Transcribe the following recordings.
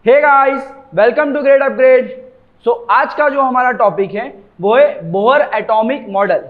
Hey guys, welcome to grade upgrade. So आज का जो हमारा टॉपिक है वो है Bohr atomic model.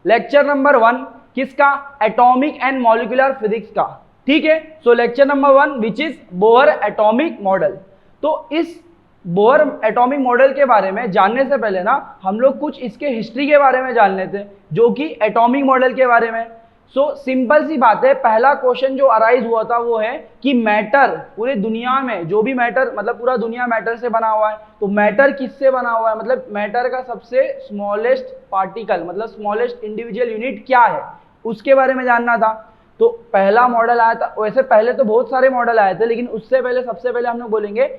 Lecture number 1 किसका? एटॉमिक एंड मॉलिक्यूलर फिजिक्स का। ठीक है। So lecture number 1 which is Bohr atomic model. तो इस बोहर एटॉमिक मॉडल के बारे में जानने से पहले ना हम लोग कुछ इसके हिस्ट्री के बारे में जान लेते हैं, जो कि एटॉमिक मॉडल के बारे में। सो सिंपल सी बात है, पहला क्वेश्चन जो अराइज हुआ था वो है कि मैटर, पूरे दुनिया में जो भी मैटर, मतलब पूरा दुनिया मैटर से बना हुआ है, तो मैटर किससे बना हुआ है, मतलब मैटर का सबसे स्मॉलेस्ट पार्टिकल, मतलब स्मॉलेस्ट इंडिविजुअल यूनिट क्या है, उसके बारे में जानना था। तो पहला मॉडल आया था। वैसे पहले तो बहुत सारे मॉडल आए थे, लेकिन उससे पहले सबसे पहले हम लोग बोलेंगे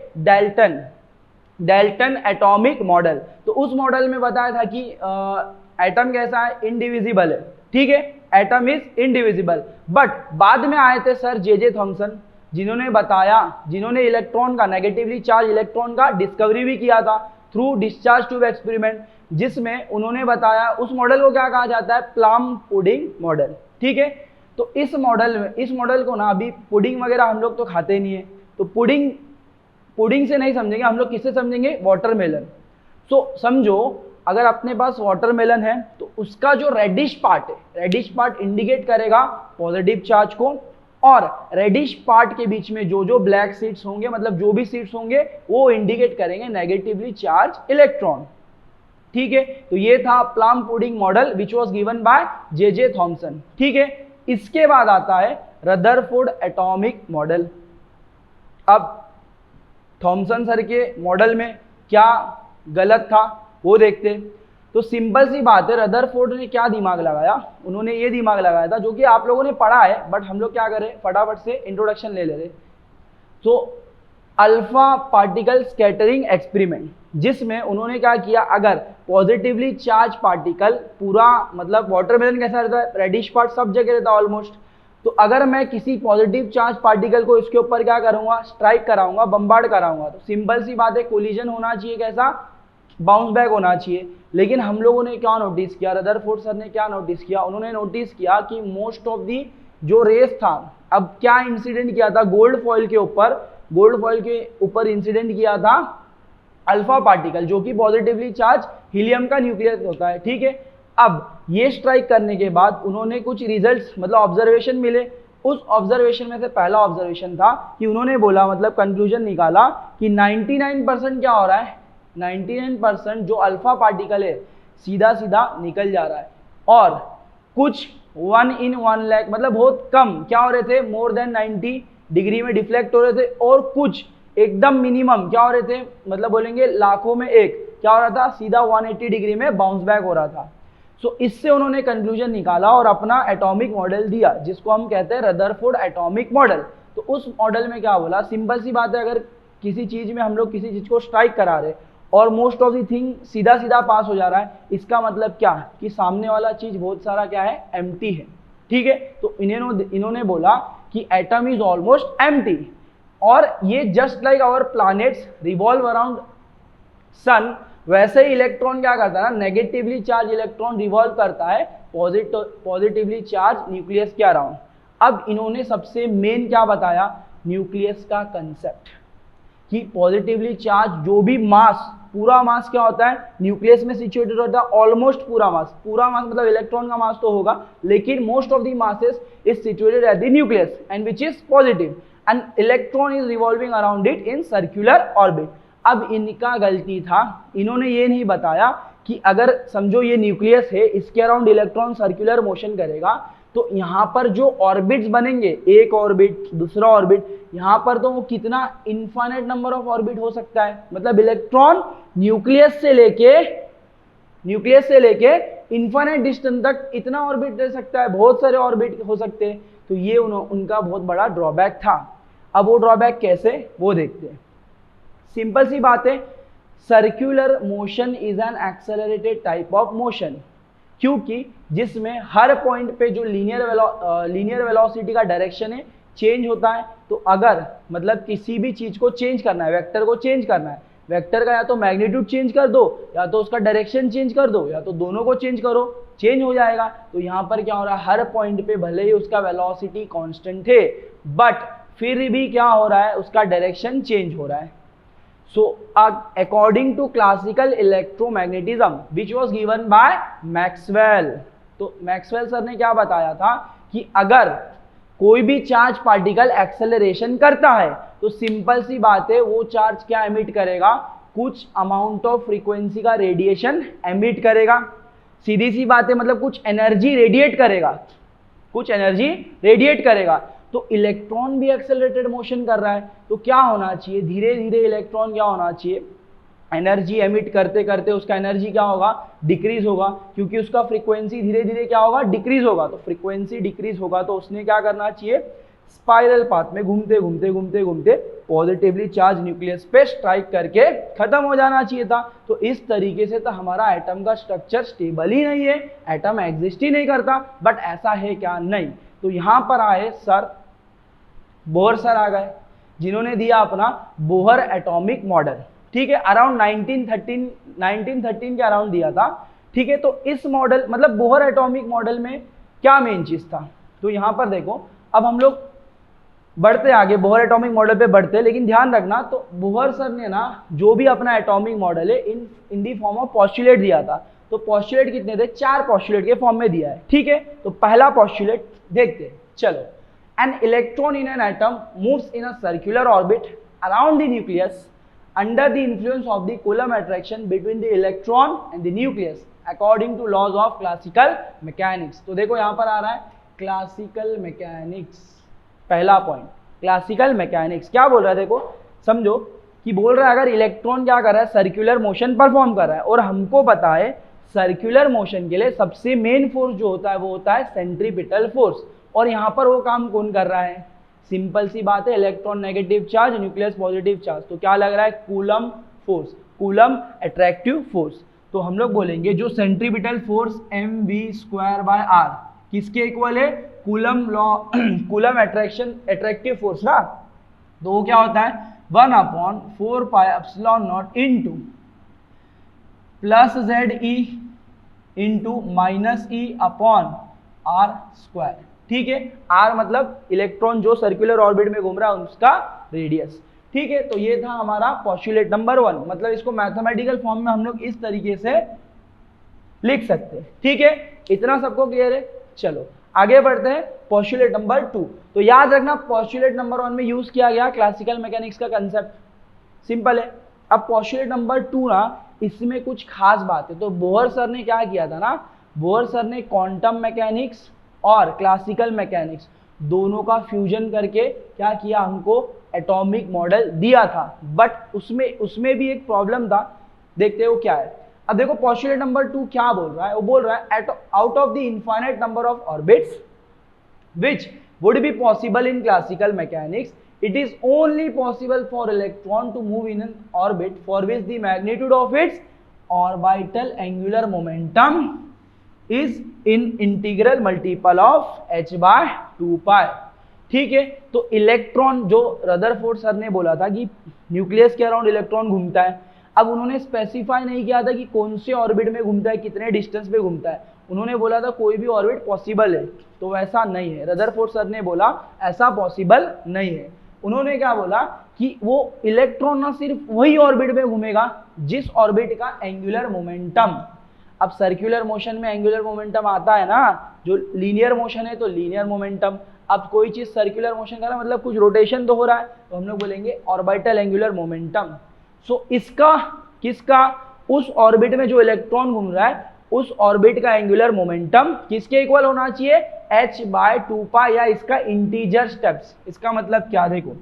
डाल्टन एटॉमिक मॉडल। तो उस मॉडल में बताया था कि एटम कैसा है, इनडिविजिबल है। ठीक है, एटम इज इनडिविजिबल। बट बाद में आए थे सर जे थॉमसन, जिन्होंने बताया, जिन्होंने इलेक्ट्रॉन का, नेगेटिवली चार्ज इलेक्ट्रॉन का डिस्कवरी भी किया था थ्रू डिस्चार्ज ट्यूब एक्सपेरिमेंट, जिसमें उन्होंने बताया, उस मॉडल को क्या कहा जाता है, प्लम पुडिंग मॉडल। ठीक है। तो इस मॉडल को ना, अभी पुडिंग वगैरह हम लोग तो खाते नहीं है, तो पुडिंग से नहीं समझेंगे हम लोग, किससे समझेंगे, वाटरमेलन। सो समझो, अगर अपने पास वाटरमेलन है तो उसका जो रेडिश पार्ट है, रेडिश पार्ट इंडिकेट करेगा पॉजिटिव चार्ज को, और रेडिश पार्ट के बीच में जो जो ब्लैक सीड्स होंगे, मतलब जो भी सीड्स होंगे, वो इंडिकेट करेंगे नेगेटिवली चार्ज इलेक्ट्रॉन। ठीक है। तो ये था plum pudding model which was given by J Thomson. ठीक है। इसके बाद आता है रदरफोर्ड एटॉमिक मॉडल। अब थॉमसन सर के मॉडल में क्या गलत था वो देखते। तो सिंपल सी बात है, रदरफोर्ड ने क्या दिमाग लगाया, उन्होंने ये दिमाग लगाया था, जो कि आप लोगों ने पढ़ा है, बट हम लोग क्या करें, फटाफट से इंट्रोडक्शन ले लेते। तो अल्फा पार्टिकल स्कैटरिंग एक्सपेरिमेंट, जिसमें उन्होंने क्या किया, अगर पॉजिटिवली चार्ज पार्टिकल पूरा, मतलब वाटरमेलन कैसा रहता है, रेडिश पार्ट सब जगह रहता है ऑलमोस्ट, तो अगर मैं किसी पॉजिटिव चार्ज पार्टिकल को इसके ऊपर क्या करूंगा, स्ट्राइक कराऊंगा, बम्बार्ड कराऊंगा, तो सिंपल सी बात है, कोलिजन होना चाहिए, कैसा, बाउंस बैक होना चाहिए। लेकिन हम लोगों ने क्या नोटिस किया, रदरफोर्ड सर ने क्या नोटिस किया, उन्होंने नोटिस किया कि मोस्ट ऑफ दी जो रेस था, अब क्या इंसिडेंट किया था, गोल्ड फॉइल के ऊपर इंसिडेंट किया था अल्फा पार्टिकल, जो कि पॉजिटिवली चार्ज हीलियम का न्यूक्लियस होता है। ठीक है। अब ये स्ट्राइक करने के बाद उन्होंने कुछ रिजल्ट्स, मतलब ऑब्जर्वेशन मिले। उस ऑब्जर्वेशन में से पहला ऑब्जर्वेशन था कि उन्होंने बोला, मतलब कंक्लूजन निकाला कि 99% क्या हो रहा है, 99% जो अल्फा पार्टिकल है सीधा सीधा निकल जा रहा है, और कुछ 1 in 1 lakh, मतलब बहुत कम क्या हो रहे थे, मोर देन 90 डिग्री में डिफ्लेक्ट हो रहे थे, और कुछ एकदम मिनिमम क्या हो रहे थे, मतलब बोलेंगे लाखों में एक क्या हो रहा था, सीधा 180 डिग्री में बाउंस बैक हो रहा था। सो इससे उन्होंने कंक्लूजन निकाला और अपना एटॉमिक मॉडल दिया, जिसको हम कहते हैं रदरफोर्ड एटॉमिक मॉडल। तो उस मॉडल में क्या बोला, सिंपल सी बात है, अगर किसी चीज में हम लोग किसी चीज को स्ट्राइक करा रहे और मोस्ट ऑफ द थिंग सीधा सीधा पास हो जा रहा है, इसका मतलब क्या, कि सामने वाला चीज बहुत सारा क्या है, एम्प्टी है। ठीक है। तो इन्होंने बोला कि एटम इज ऑलमोस्ट एम्प्टी, और ये just like our planets revolve around sun, वैसे ही इलेक्ट्रॉन क्या करता है ना, नेगेटिवली चार्ज इलेक्ट्रॉन रिवॉल्व करता है पॉजिटिवली चार्ज न्यूक्लियस के अराउंड। अब इन्होंने सबसे मेन क्या बताया, न्यूक्लियस का कंसेप्ट, कि पॉजिटिवली चार्ज जो भी मास, पूरा मास क्या होता है, न्यूक्लियस में सिचुएटेड होता है, ऑलमोस्ट पूरा मास मतलब इलेक्ट्रॉन का मास तो होगा, लेकिन most of the masses is situated at the nucleus and which is positive, and electron is revolving around it in circular orbit. अब इनका गलती था, इन्होंने ये नहीं बताया कि अगर समझो ये न्यूक्लियस है, इसके अराउंड इलेक्ट्रॉन सर्कुलर मोशन करेगा, तो यहाँ पर जो ऑर्बिट्स बनेंगे, एक ऑर्बिट, दूसरा ऑर्बिट, यहाँ पर तो वो कितना इनफाइनाइट नंबर ऑफ ऑर्बिट हो सकता है, मतलब इलेक्ट्रॉन न्यूक्लियस से लेके इनफाइनाइट डिस्टेंस तक इतना ऑर्बिट दे सकता है, बहुत सारे ऑर्बिट हो सकते हैं। तो ये उनका बहुत बड़ा ड्रॉबैक था। अब वो ड्रॉबैक कैसे, वो देखते हैं। सिंपल सी बात है, circular motion is an accelerated type of motion, क्योंकि जिसमें हर पॉइंट पे जो लीनियर वेलोसिटी का डायरेक्शन है चेंज होता है। तो अगर मतलब किसी भी चीज को चेंज करना है, वेक्टर को चेंज करना है, वेक्टर का या तो मैग्नीट्यूड चेंज कर दो, या तो उसका डायरेक्शन चेंज कर दो, या तो दोनों को चेंज करो, चेंज हो जाएगा। तो यहाँ पर क्या हो रहा है, हर पॉइंट पे भले ही उसका वेलोसिटी कांस्टेंट है, बट फिर भी क्या हो रहा है, उसका डायरेक्शन चेंज हो रहा है। So according to classical electromagnetism which was given by Maxwell, तो मैक्सवेल सर ने क्या बताया था कि अगर कोई भी चार्ज पार्टिकल एक्सेलरेशन करता है तो सिंपल सी बात है वो चार्ज क्या एमिट करेगा, कुछ अमाउंट ऑफ फ्रीक्वेंसी का रेडिएशन एमिट करेगा। सीधी सी बात है, मतलब कुछ एनर्जी रेडिएट करेगा, कुछ एनर्जी रेडिएट करेगा। तो इलेक्ट्रॉन भी एक्सेलरेटेड मोशन कर रहा है, तो क्या होना चाहिए, धीरे धीरे इलेक्ट्रॉन क्या होना चाहिए, एनर्जी एमिट करते करते उसका एनर्जी क्या होगा, डिक्रीज होगा, क्योंकि उसका फ्रीक्वेंसी धीरे धीरे क्या होगा, डिक्रीज होगा। तो फ्रीक्वेंसी डिक्रीज होगा तो उसने क्या करना चाहिए, स्पाइरल पाथ में घूमते घूमते घूमते घूमते पॉजिटिवली चार्ज न्यूक्लियस पे स्ट्राइक करके खत्म हो जाना चाहिए था। तो इस तरीके से तो हमारा एटम का स्ट्रक्चर स्टेबल ही नहीं है, एटम एग्जिस्ट ही नहीं करता। बट ऐसा है क्या, नहीं। तो यहाँ पर आए सर बोहर सर आ गए, जिन्होंने दिया अपना बोहर एटॉमिक मॉडल, ठीक है, अराउंड 1913 के अराउंड दिया था, ठीक है। तो इस मॉडल मतलब बोहर एटॉमिक मॉडल में क्या मेन चीज था, तो यहाँ पर देखो, अब हम लोग बढ़ते आगे, बोहर एटॉमिक मॉडल पे बढ़ते, लेकिन ध्यान रखना, तो बोहर सर ने ना जो भी अपना एटॉमिक मॉडल है इन दी फॉर्म ऑफ पॉस्टुलेट दिया था। तो पॉस्टुलेट कितने थे, 4 पॉस्टुलेट के फॉर्म में दिया है, ठीक है। तो पहला पॉस्टुलेट देखते हैं, चलो। An electron in an atom moves in a circular orbit around the nucleus under the influence of the Coulomb attraction between the electron and the nucleus according to laws of classical mechanics। तो देखो यहाँ पर आ रहा है classical mechanics, पहला point classical mechanics क्या बोल रहा है, देखो समझो कि बोल रहा है अगर इलेक्ट्रॉन क्या कर रहा है, सर्कुलर मोशन परफॉर्म कर रहा है, और हमको पता है सर्कुलर मोशन के लिए सबसे मेन फोर्स जो होता है वो होता है सेंट्रीपिटल फोर्स। और यहाँ पर वो काम कौन कर रहा है, सिंपल सी बात है, electron negative charge, nucleus positive charge. तो क्या लग रहा है, coulomb force, coulomb attractive force. तो हम लोग बोलेंगे जो सेंट्रीपिटल फोर्स mv²/r किसके इक्वल है, coulomb law, coulomb attractive force ना। तो वो क्या होता है 1/4πε0 इंटू +ze इंटू -e/r², ठीक है। r मतलब इलेक्ट्रॉन जो सर्कुलर ऑर्बिट में घूम रहा है उसका रेडियस, ठीक है। तो ये था हमारा पॉस्टुलेट नंबर 1, मतलब इसको मैथमेटिकल फॉर्म में हम लोग इस तरीके से लिख सकते हैं, ठीक है। इतना सबको क्लियर है, चलो आगे बढ़ते हैं पॉस्टुलेट नंबर 2। तो याद रखना पॉस्टुलेट नंबर 1 में यूज किया गया क्लासिकल मैकेनिक्स का कंसेप्ट, सिंपल है। अब पॉस्टुलेट नंबर 2 ना, इसमें कुछ खास बात है। तो बोहर सर ने क्या किया था ना, बोहर सर ने क्वांटम मैकेनिक्स और क्लासिकल मैकेनिक्स दोनों का फ्यूजन करके क्या किया, हमको एटॉमिक मॉडल दिया था। बट उसमें भी एक प्रॉब्लम था, देखते हो क्या है। अब देखो पॉस्टुलेट नंबर 2 क्या बोल रहा है, वो बोल रहा है out of the infinite number of orbits which would be possible in classical mechanics, it is only possible for electron to move in an orbit for which the magnitude of its orbital angular momentum is in integral multiple of h/2π, ठीक है। तो electron जो Rutherford sir ने बोला था कि nucleus के around electron घूमता है, अब उन्होंने स्पेसिफाई नहीं किया था कि कौन से ऑर्बिट में घूमता है, कितने डिस्टेंस पे घूमता है, उन्होंने बोला था कोई भी ऑर्बिट पॉसिबल है। तो वैसा नहीं है, रदरफोर्ड सर ने बोला ऐसा पॉसिबल नहीं है। उन्होंने क्या बोला कि वो इलेक्ट्रॉन ना सिर्फ वही ऑर्बिट में घूमेगा जिस ऑर्बिट का एंगुलर मोमेंटम, अब सर्कुलर मोशन में एंगुलर मोमेंटम आता है ना, जो लीनियर मोशन है तो लीनियर मोमेंटम। अब कोई चीज सर्कुलर मोशन कर रहा है मतलब कुछ रोटेशन तो हो रहा है, तो हम लोग बोलेंगे ऑर्बिटल एंगुलर मोमेंटम। सो इसका किसका, उस ऑर्बिट में जो इलेक्ट्रॉन घूम रहा है उस ऑर्बिट का एंगुलर मोमेंटम किसके इक्वल होना चाहिए, h/2π, या इसका इंटीजर स्टेप्स। इसका मतलब क्या, देखो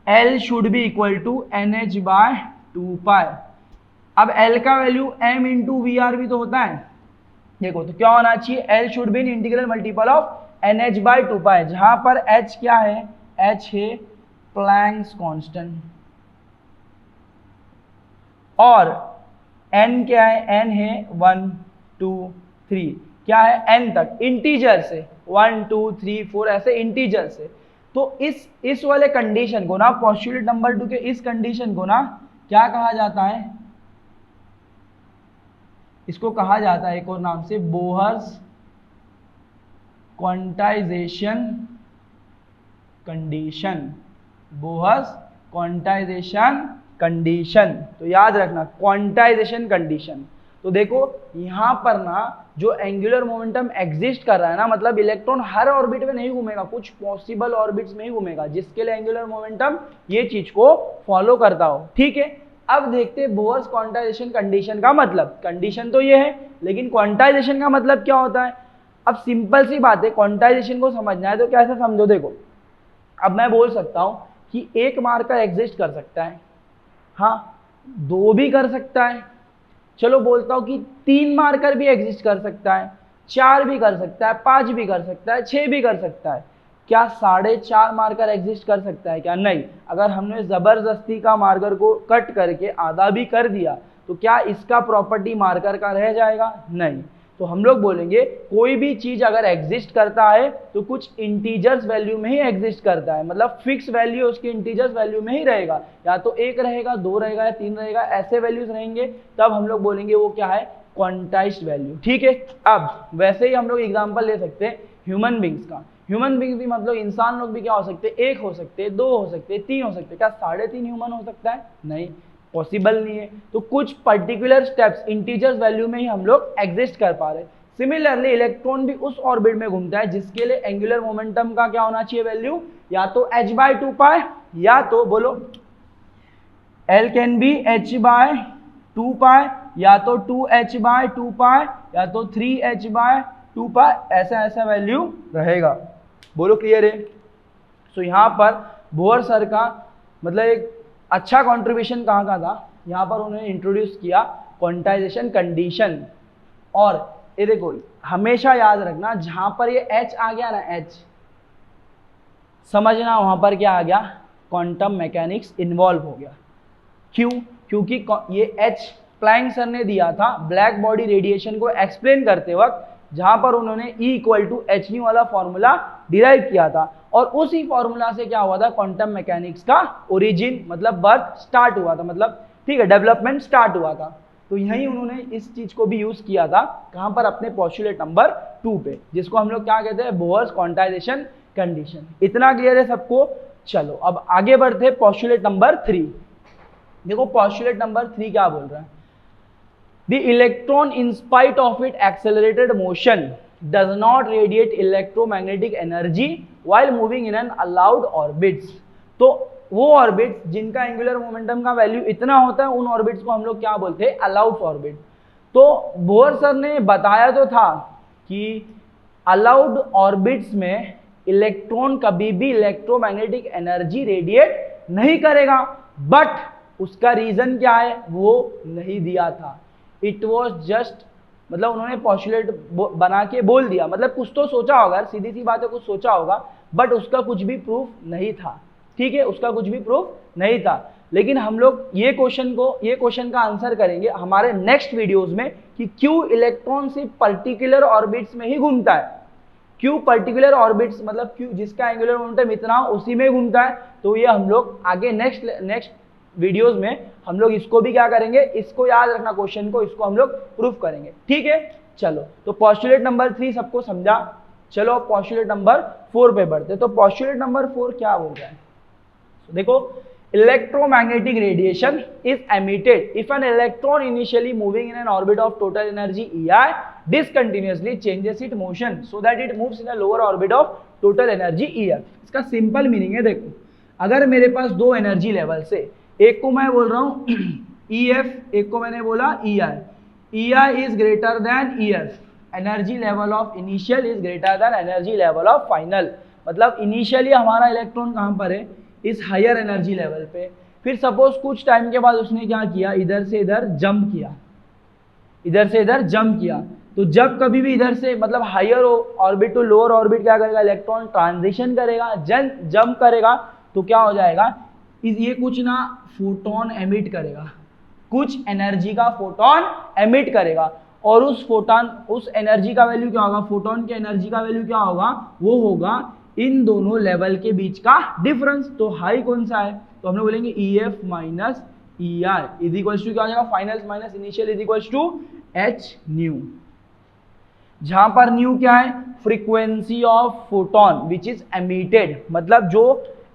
L should be equal to NH/2π। अब L का वैल्यू m इंटू VR भी तो होता है, देखो तो क्या होना चाहिए, L should be in integral multiple of NH/2π, जहां पर H क्या है, H है प्लैंक्स कांस्टेंट, और N क्या है, N है 1 2 3, क्या है n तक इंटीजर से 1 2 3 4 ऐसे इंटीजर से। तो इस वाले कंडीशन को ना, पॉस्टुलेट नंबर 2 के इस कंडीशन को ना क्या कहा जाता है, इसको कहा जाता है एक और नाम से Bohr's quantization condition, Bohr's quantization condition. तो याद रखना क्वांटाइजेशन कंडीशन। तो देखो यहाँ पर ना जो एंगुलर मोमेंटम एग्जिस्ट कर रहा है ना, मतलब इलेक्ट्रॉन हर ऑर्बिट में नहीं घूमेगा, कुछ पॉसिबल ऑर्बिट्स में ही घूमेगा जिसके लिए एंगुलर मोमेंटम ये चीज को फॉलो करता हो। ठीक है, अब देखते हैं बोर्स क्वांटाइजेशन कंडीशन का मतलब। कंडीशन तो ये है, लेकिन क्वांटाइजेशन का मतलब क्या होता है? अब सिंपल सी बात है, क्वांटाइजेशन को समझना है तो कैसे समझो। देखो अब मैं बोल सकता हूं कि एक मार्कर एग्जिस्ट कर सकता है, हाँ 2 भी कर सकता है, चलो बोलता हूं कि 3 मार्कर भी एग्जिस्ट कर सकता है, 4 भी कर सकता है, 5 भी कर सकता है, 6 भी कर सकता है। क्या 4.5 मार्कर एग्जिस्ट कर सकता है क्या? नहीं। अगर हमने जबरदस्ती का मार्कर को कट करके आधा भी कर दिया तो क्या इसका प्रॉपर्टी मार्कर का रह जाएगा? नहीं। तो हम लोग बोलेंगे कोई भी चीज अगर एग्जिस्ट करता है तो कुछ इंटीजर्स वैल्यू में ही एग्जिस्ट करता है, मतलब फिक्स वैल्यू उसकी इंटीजर्स वैल्यू में ही रहेगा, या तो 1 रहेगा, 2 रहेगा या 3 रहेगा, ऐसे वैल्यूज रहेंगे, तब हम लोग बोलेंगे वो क्या है? Quantized value. ठीक है, अब वैसे ही हम लोग एग्जांपल ले सकते हैं ह्यूमन बींग्स का। ह्यूमन बींग्स भी मतलब इंसान लोग भी क्या हो सकते हैं? 1 हो सकते हैं, 2 हो सकते हैं, 3 हो सकते हैं। क्या 3.5 ह्यूमन हो सकता है? नहीं, पॉसिबल नहीं है। तो कुछ पर्टिकुलर स्टेप्स इंटीजर्स वैल्यू में ही हम लोग एग्जिस्ट कर पा रहे हैं। सिमिलरली इलेक्ट्रॉन भी उस ऑर्बिट में घूमता है जिसके लिए एंगुलर मोमेंटम का क्या होना चाहिए वैल्यू? या तो h/2 पाई, या तो बोलो L कैन बी h/2 पाई, या तो 2h/2 पाई, या तो 3h/2 पाई, ऐसा ऐसा वैल्यू रहेगा। बोलो क्लियर है? सो यहाँ पर बोर सर का मतलब एक अच्छा कंट्रीब्यूशन कहाँ का था? यहाँ पर उन्होंने इंट्रोड्यूस किया क्वांटाइजेशन कंडीशन। और ये देखो हमेशा याद रखना जहां पर ये H आ गया ना, H समझना वहां पर क्या आ गया? क्वांटम मैकेनिक्स इन्वॉल्व हो गया। क्यों? क्योंकि ये H प्लैंक सर ने दिया था ब्लैक बॉडी रेडिएशन को एक्सप्लेन करते वक्त, जहां पर उन्होंने E = hν वाला फॉर्मूला डिराइव किया था, और उसी फॉर्मूला से क्या हुआ था? क्वांटम मैकेनिक्स का ओरिजिन मतलब बर्थ स्टार्ट हुआ था, मतलब ठीक है डेवलपमेंट स्टार्ट हुआ था। तो यही उन्होंने इस चीज को भी यूज किया था, कहां पर? अपने पोस्टुलेट नंबर 2 पे, जिसको हम लोग क्या कहते हैं? Bohr's quantization condition. इतना क्लियर है सबको? चलो अब आगे बढ़ते हैं पोस्टुलेट नंबर 3। देखो पोस्टुलेट नंबर 3 क्या बोल रहा है? The electron, in spite of its accelerated motion, does not radiate electromagnetic energy while moving in an allowed orbits. तो वो ऑर्बिट्स जिनका एंगुलर मोमेंटम का वैल्यू इतना होता है, उन ऑर्बिट्स को हम लोग क्या बोलते हैं? Allowed orbit. तो बोर सर ने बताया तो था कि अलाउड ऑर्बिट्स में इलेक्ट्रॉन कभी भी इलेक्ट्रोमैग्नेटिक एनर्जी रेडिएट नहीं करेगा, बट उसका रीजन क्या है वो नहीं दिया था। इट वॉज जस्ट मतलब उन्होंने पोस्टुलेट बना के बोल दिया, मतलब कुछ तो सोचा होगा, सीधी सी बात है कुछ सोचा होगा, बट उसका कुछ भी प्रूफ नहीं था। ठीक है, उसका कुछ भी प्रूफ नहीं था। लेकिन हम लोग ये क्वेश्चन का आंसर करेंगे हमारे नेक्स्ट वीडियोस में कि क्यों इलेक्ट्रॉन सिर्फ पर्टिकुलर ऑर्बिट्स में ही घूमता है, क्यों पर्टिकुलर ऑर्बिट्स मतलब क्यों जिसका एंगुलर मोमेंटम इतना उसी में घूमता है। तो ये हम लोग आगे नेक्स्ट वीडियोस में हम लोग इसको भी क्या करेंगे, इसको याद रखना क्वेश्चन को, इसको हम लोग प्रूफ करेंगे। ठीक है, चलो तो पोस्टुलेट नंबर 3 सबको समझा। चलो पोस्टुलेट नंबर 4 पे बढ़ते। तो पोस्टुलेट नंबर 4 क्या बोल रहा है? देखो electromagnetic radiation is emitted if an electron initially moving in an orbit of total energy EI discontinuously changes its motion so that it moves in a lower orbit of total energy EF। इसका simple meaning है, देखो अगर मेरे पास 2 energy level से, एक को मैं बोल रहा हूँ EF, एक को मैंने बोला EI, EI is greater than EF, energy level of initial is greater than energy level of final. मतलब इनिशियली हमारा इलेक्ट्रॉन कहाँ पर है? इस हायर एनर्जी लेवल पे। फिर सपोज कुछ टाइम के बाद उसने क्या किया? इधर से इधर जंप किया, इधर से इधर जंप किया। तो जब कभी भी इधर से मतलब higher orbit to lower orbit क्या करेगा? इलेक्ट्रॉन ट्रांजिशन करेगा, जंप करेगा, तो क्या हो जाएगा? ये कुछ ना फोटोन एमिट करेगा, कुछ एनर्जी का फोटोन एमिट करेगा, और उस एनर्जी का वैल्यू क्या होगा? फोटोन के एनर्जी का वैल्यू क्या होगा? वो होगा इन दोनों लेवल के बीच का डिफरेंस। तो हाई कौन सा है? तो हम लोग बोलेंगे EF minus EI is equal to क्या हो जाएगा? Final minus initial is equal to h nu, जहां पर न्यू क्या है? Frequency of photon which is emitted, मतलब जो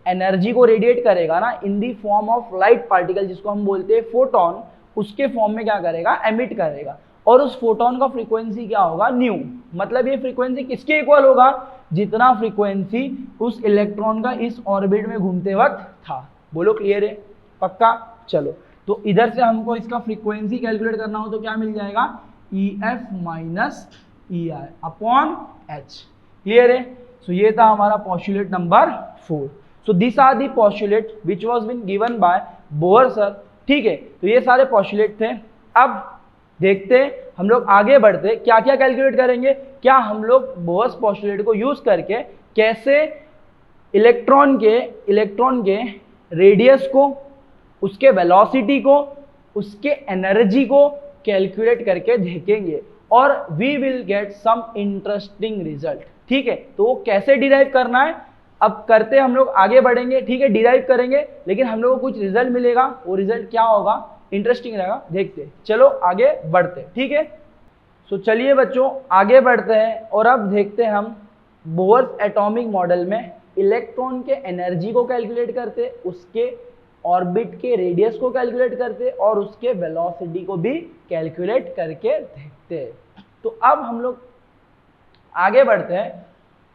एनर्जी को रेडिएट करेगा ना in the form of light particle, जिसको हम बोलते हैं फोटोन, उसके फॉर्म में क्या करेगा, एमिट करेगा। और उस फोटोन का फ्रीक्वेंसी क्या होगा, न्यू। मतलब ये फ्रीक्वेंसी किसके इक्वल होगा, जितना फ्रीक्वेंसी उस इलेक्ट्रॉन का इस ऑर्बिट में घूमते वक्त था। बोलो क्लियर है, पक्का। चलो तो इधर से हमको इसका फ्रीक्वेंसी कैलकुलेट करना हो तो क्या मिल जाएगा, EF minus EI upon H। Clear है। सो ये था हमारा postulate number 4। So this are the postulate which was been given by Bohr sir. ठीक है, तो ये सारे पॉस्टुलेट थे। अब देखते हम लोग आगे बढ़ते क्या क्या कैलकुलेट करेंगे, क्या हम लोग बोहर्स पॉस्टुलेट को यूज करके कैसे इलेक्ट्रॉन के रेडियस को, उसके वेलोसिटी को, उसके एनर्जी को कैलकुलेट करके देखेंगे और we will get some interesting result. ठीक है, तो वो कैसे डिराइव करना है अब करते हम लोग आगे बढ़ेंगे। ठीक है, डिराइव करेंगे लेकिन हम लोग को कुछ रिजल्ट मिलेगा, वो रिजल्ट क्या होगा, इंटरेस्टिंग रहेगा, देखते। चलो आगे बढ़ते। ठीक है, सो चलिए बच्चों आगे बढ़ते हैं और अब देखते हैं हम बोहर्स एटॉमिक मॉडल में इलेक्ट्रॉन के एनर्जी को कैलकुलेट करते, उसके ऑर्बिट के रेडियस को कैलकुलेट करते और उसके वेलोसिटी को भी कैलकुलेट करके देखते। तो अब हम लोग आगे बढ़ते हैं।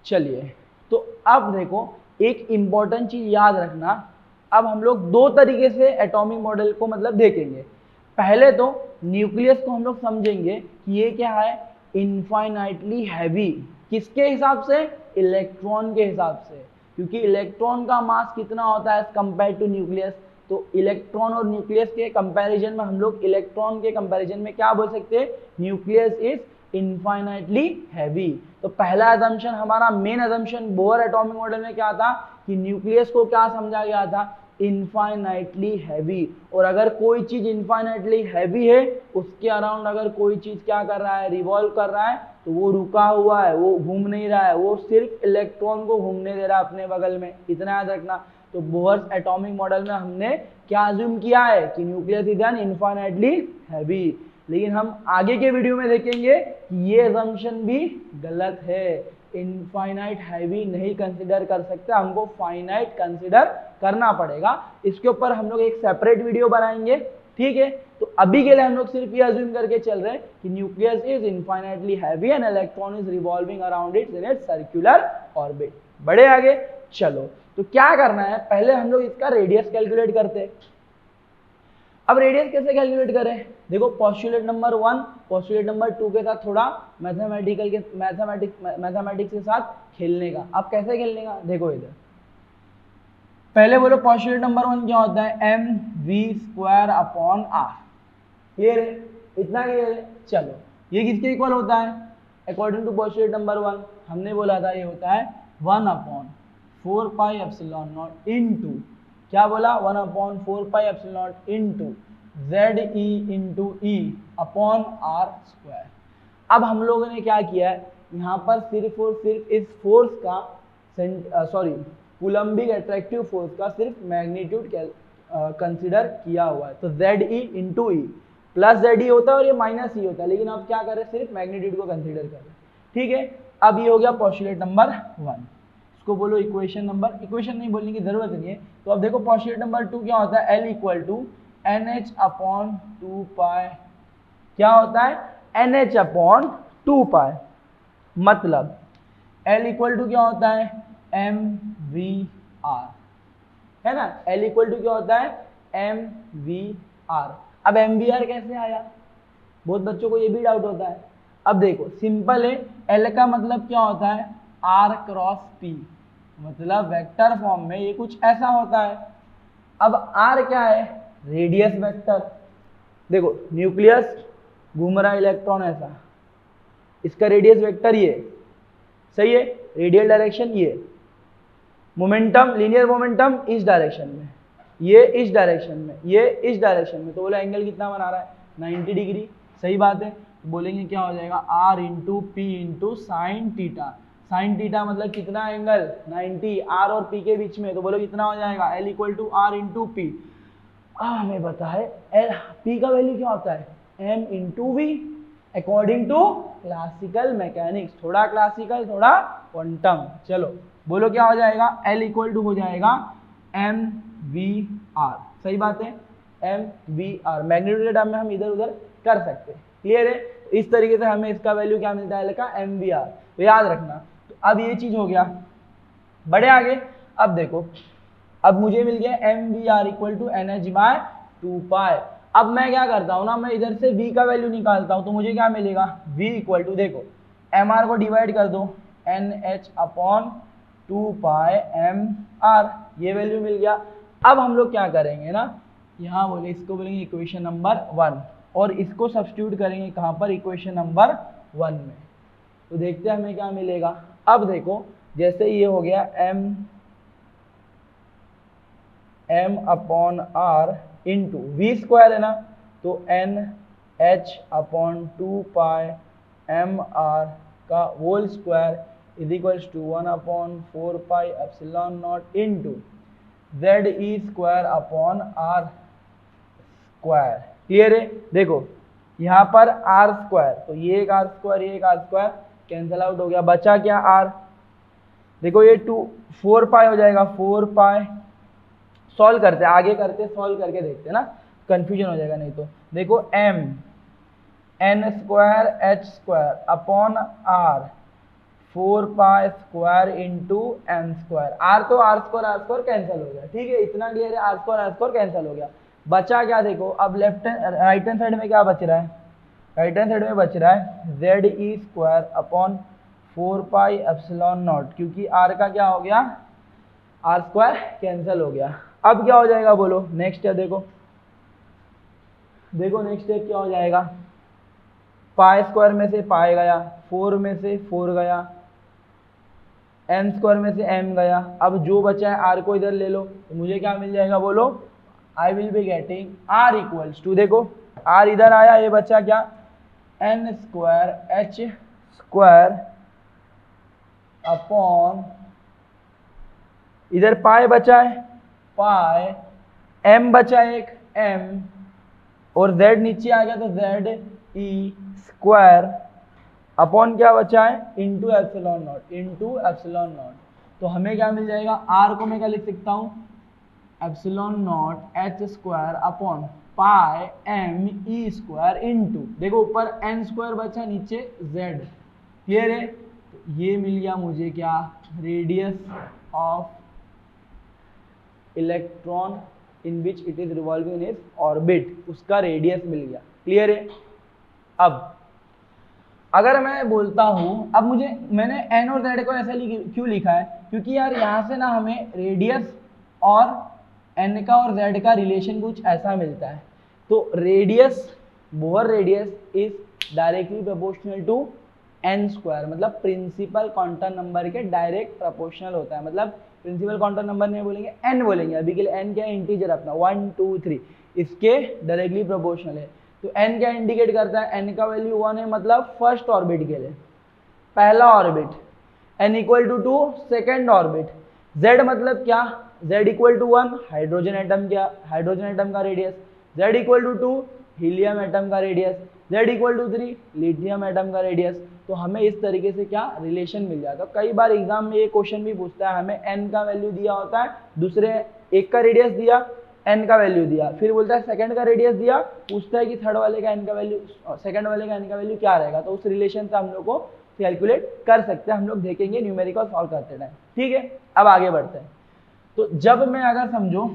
चलिए, तो अब देखो एक इंपॉर्टेंट चीज याद रखना, अब हम लोग दो तरीके से एटॉमिक मॉडल को मतलब देखेंगे। पहले तो न्यूक्लियस को हम लोग समझेंगे कि ये क्या है, इनफाइनाइटली हैवी। किसके हिसाब से, इलेक्ट्रॉन के हिसाब से, क्योंकि इलेक्ट्रॉन का मास कितना होता है एज कंपेयर टू न्यूक्लियस। तो इलेक्ट्रॉन और न्यूक्लियस के कंपैरिजन में हम लोग इलेक्ट्रॉन के कंपैरिजन में क्या बोल सकते हैं, न्यूक्लियस इज इनफाइनाइटली हैवी। तो पहला अजम्पशन, हमारा main assumption Bohr atomic model में क्या था कि न्यूक्लियस को क्या समझा गया था, इनफाइनाइटली हैवी। और अगर कोई चीज इनफाइनाइटली हैवी है, उसके अराउंड अगर कोई चीज क्या कर रहा है, रिवॉल्व कर रहा है, तो वो रुका हुआ है, वो घूम नहीं रहा है, वो सिर्फ इलेक्ट्रॉन को घूमने दे रहा है अपने बगल में। इतना याद रखना। तो बोहर्स एटॉमिक मॉडल में हमने क्या अज्यूम किया है कि nucleus is an infinitely heavy. लेकिन हम आगे के वीडियो में देखेंगे कि ये अजम्पशन भी गलत है, इनफाइनाइट हैवी नहीं कंसिडर कर सकते, हमको फाइनाइट कंसिडर करना पड़ेगा। इसके ऊपर हम लोग एक सेपरेट वीडियो बनाएंगे। ठीक है, तो अभी के लिए हम लोग सिर्फ ये अज्यूम करके चल रहे हैं कि nucleus is infinitely heavy and electron is revolving around it's in its circular orbit. बढ़े आगे। चलो, तो क्या करना है, पहले हम लोग इसका रेडियस कैलकुलेट करते हैं। अब रेडियस कैसे कैलकुलेट करें, देखो पोस्टुलेट नंबर 1 पोस्टुलेट नंबर 2 के साथ थोड़ा मैथमेटिक्स के साथ खेलने का। अब कैसे खेलने का, देखो इधर पहले बोलो पोस्टुलेट नंबर 1 क्या होता है, mv² अपॉन r। क्लियर है, इतना क्लियर है। चलो, ये किसके इक्वल होता है, अकॉर्डिंग टू पोस्टुलेट नंबर 1 हमने बोला था ये होता है 1/4 पाई एप्सिलॉन नॉट इनटू, क्या बोला, 1/4 pi epsilon not into ZE into E upon r²। अब हम लोगों ने क्या किया है, यहाँ पर सिर्फ और सिर्फ इस फोर्स का कूलम्बिक एट्रैक्टिव फोर्स का सिर्फ मैग्नीट्यूड कंसिडर किया हुआ है। तो ZE into E plus ZE होता है और ये माइनस ई होता है, लेकिन अब क्या करें, सिर्फ मैग्नीट्यूड को कंसिडर करें। ठीक है, अब ये हो गया पोस्टुलेट नंबर 1। इसको बोलो इक्वेशन नंबर, इक्वेशन नहीं बोलने की जरूरत नहीं है। तो अब देखो पोस्टुलेट नंबर 2 क्या होता है, L equal to NH upon 2 pi, क्या होता है, NH अपॉन 2 पाई। मतलब L इक्वल टू क्या होता है, mvr, है ना। L इक्वल टू क्या होता है, mvr। अब mvr कैसे आया, बहुत बच्चों को ये भी डाउट होता है। अब देखो सिंपल है, L का मतलब क्या होता है, r क्रॉस p, मतलब वेक्टर फॉर्म में ये कुछ ऐसा होता है। अब r क्या है, रेडियस वेक्टर। देखो न्यूक्लियस घूम रहा है, इलेक्ट्रॉन ऐसा, इसका रेडियस वेक्टर ये, सही है, रेडियल डायरेक्शन ये, मोमेंटम, लीनियर मोमेंटम इस डायरेक्शन में, ये इस डायरेक्शन में, ये इस डायरेक्शन में। तो बोला एंगल कितना बना रहा है, 90 डिग्री। सही बात है, तो बोलेंगे क्या हो जाएगा, r into P into sine theta. Sine theta मतलब कितना एंगल, 90, r और p के बीच में। तो बोलो कितना हो जाएगा, L equal to r into p. हमें पता है p का वैल्यू क्या होता है, m into v, according to classical mechanics. थोड़ा क्लासिकल थोड़ा क्वांटम। चलो बोलो क्या हो जाएगा, L इक्वल टू हो जाएगा एम वी आर, सही बात है, एम वी आर। मैग्नीट्यूड के टर्म में हम इधर उधर कर सकते हैं, क्लियर है। इस तरीके से हमें इसका वैल्यू क्या मिलता है, का एम वी आर, तो याद रखना। तो अब ये चीज हो गया, बढ़े आगे। अब देखो, अब मुझे मिल गया m v r equal to n h by 2 pi. अब मैं क्या करता हूँ ना, मैं इधर से v का वैल्यू निकालता हूँ, तो मुझे क्या मिलेगा, v इक्वल टू, देखो एम आर को डिवाइड कर दो, N h upon 2 pi m are, ये वैल्यू मिल गया। अब हम लोग क्या करेंगे ना, यहाँ बोले इसको बोलेंगे इक्वेशन नंबर 1, और इसको सब्स्टिट्यूट करेंगे कहाँ पर, इक्वेशन नंबर 1 में। तो देखते हैं हमें क्या मिलेगा। अब देखो, जैसे ये हो गया m upon r into v square है ना, तो n h upon 2 pi m r का whole square is equals to 1/4 pi epsilon nought into z e square upon r square, clear है। देखो यहाँ पर आर स्क्वायर, तो ये एक आर स्क्वायर, ये एक आर स्क्वायर कैंसिल आउट हो गया, बचा क्या आर। देखो ये 4 पाई हो जाएगा, 4 पाई, सॉल्व करते हैं, आगे करते सॉल्व करके देखते हैं ना, कंफ्यूजन हो जाएगा नहीं तो। देखो m n square h square upon r 4 pi square into n square, r तो आर स्क्वायर कैंसिल हो गया, ठीक है, इतना क्लियर है, आर स्क्वायर कैंसिल हो गया। बचा क्या, देखो अब राइट हैंड साइड में क्या बच रहा है, राइट हैंड साइड में बच रहा है Z e square upon 4 pi epsilon not, क्योंकि आर का क्या हो गया, आर स्क्वायर कैंसिल हो गया। अब क्या हो जाएगा बोलो, नेक्स्ट स्टेप देखो, देखो नेक्स्ट स्टेप क्या हो जाएगा, पाई स्क्वायर में से पाई गया, 4 में से 4 गया, एम स्क्वायर में से एम गया। अब जो बचा है आर को इधर ले लो, तो मुझे क्या मिल जाएगा बोलो, I will be getting r equals to, देखो आर इधर आया, ये बचा क्या, n square h square upon, इधर पाई बचा है, पाई एम बचा एक एम, और z नीचे आ गया तो z ई स्क्वायर अपॉन क्या बचा है, into epsilon nought, into epsilon not. तो हमें क्या मिल जाएगा, आर को मैं क्या लिख सकता हूँ, epsilon not h square upon pi m e square into, देखो ऊपर एन स्क्वायर बचा, नीचे z, क्लियर है। तो ये मिल गया मुझे क्या, radius of electron in which it is revolving in its orbit, उसका रेडियस मिल गया, क्लियर है। अब अगर मैं बोलता हूं, अब मैंने n और z को ऐसा क्यों लिखा है, क्योंकि यार यहां से ना हमें रेडियस और n का और z का रिलेशन कुछ ऐसा मिलता है। तो radius, Bohr radius is directly proportional to n square, मतलब प्रिंसिपल क्वांटम नंबर के डायरेक्ट प्रोपोर्शनल होता है, मतलब प्रिंसिपल क्वांटम नंबर नहीं बोलेंगे, n बोलेंगे, अभी के लिए n क्या है, इंटीजर अपना 1 2 3, इसके डायरेक्टली प्रोपोर्शनल है। तो n क्या इंडिकेट करता है, n का वैल्यू 1 है, मतलब फर्स्ट ऑर्बिट के लिए, पहला orbit, n equal to 2 second orbit, z मतलब क्या, z equal to 1 hydrogen atom, क्या हाइड्रोजन एटम का radius, z equal to 2 helium atom का radius, z equal to 3 lithium atom का रेडियस। तो हमें इस तरीके से क्या रिलेशन मिल जाता है। कई बार एग्जाम में ये क्वेश्चन भी पूछता है, हमें n का वैल्यू दिया होता है, दूसरे एक का रेडियस दिया, n का वैल्यू दिया, फिर बोलता है सेकंड का रेडियस दिया, पूछता है कि थर्ड वाले का n का वैल्यू, सेकंड वाले का n का वैल्यू क्या रहेगा। तो उस रिलेशन से हम लोग को कैलकुलेट कर सकते हैं, हम लोग देखेंगे न्यूमेरिकल सॉल्व करते टाइम, ठीक है। अब आगे बढ़ते हैं। तो जब मैं अगर समझो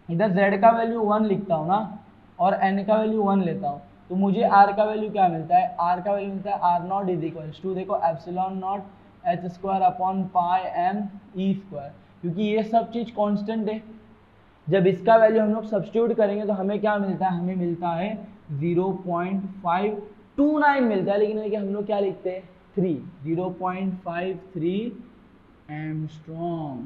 इधर z का वैल्यू 1 लिखता हूँ ना, और n का वैल्यू 1 लेता हूँ, तो मुझे r का वैल्यू क्या मिलता है, r का वैल्यू मिलता है r naught is equals to, देखो epsilon not h square upon pi m e square, क्योंकि ये सब चीज़ कांस्टेंट है। जब इसका वैल्यू हम लोग सब्स्टिट्यूट करेंगे तो हमें क्या मिलता है, हमें मिलता है 0.529 मिलता है, लेकिन हम लोग क्या लिखते हैं 3, 0.53 एंगस्ट्रॉम,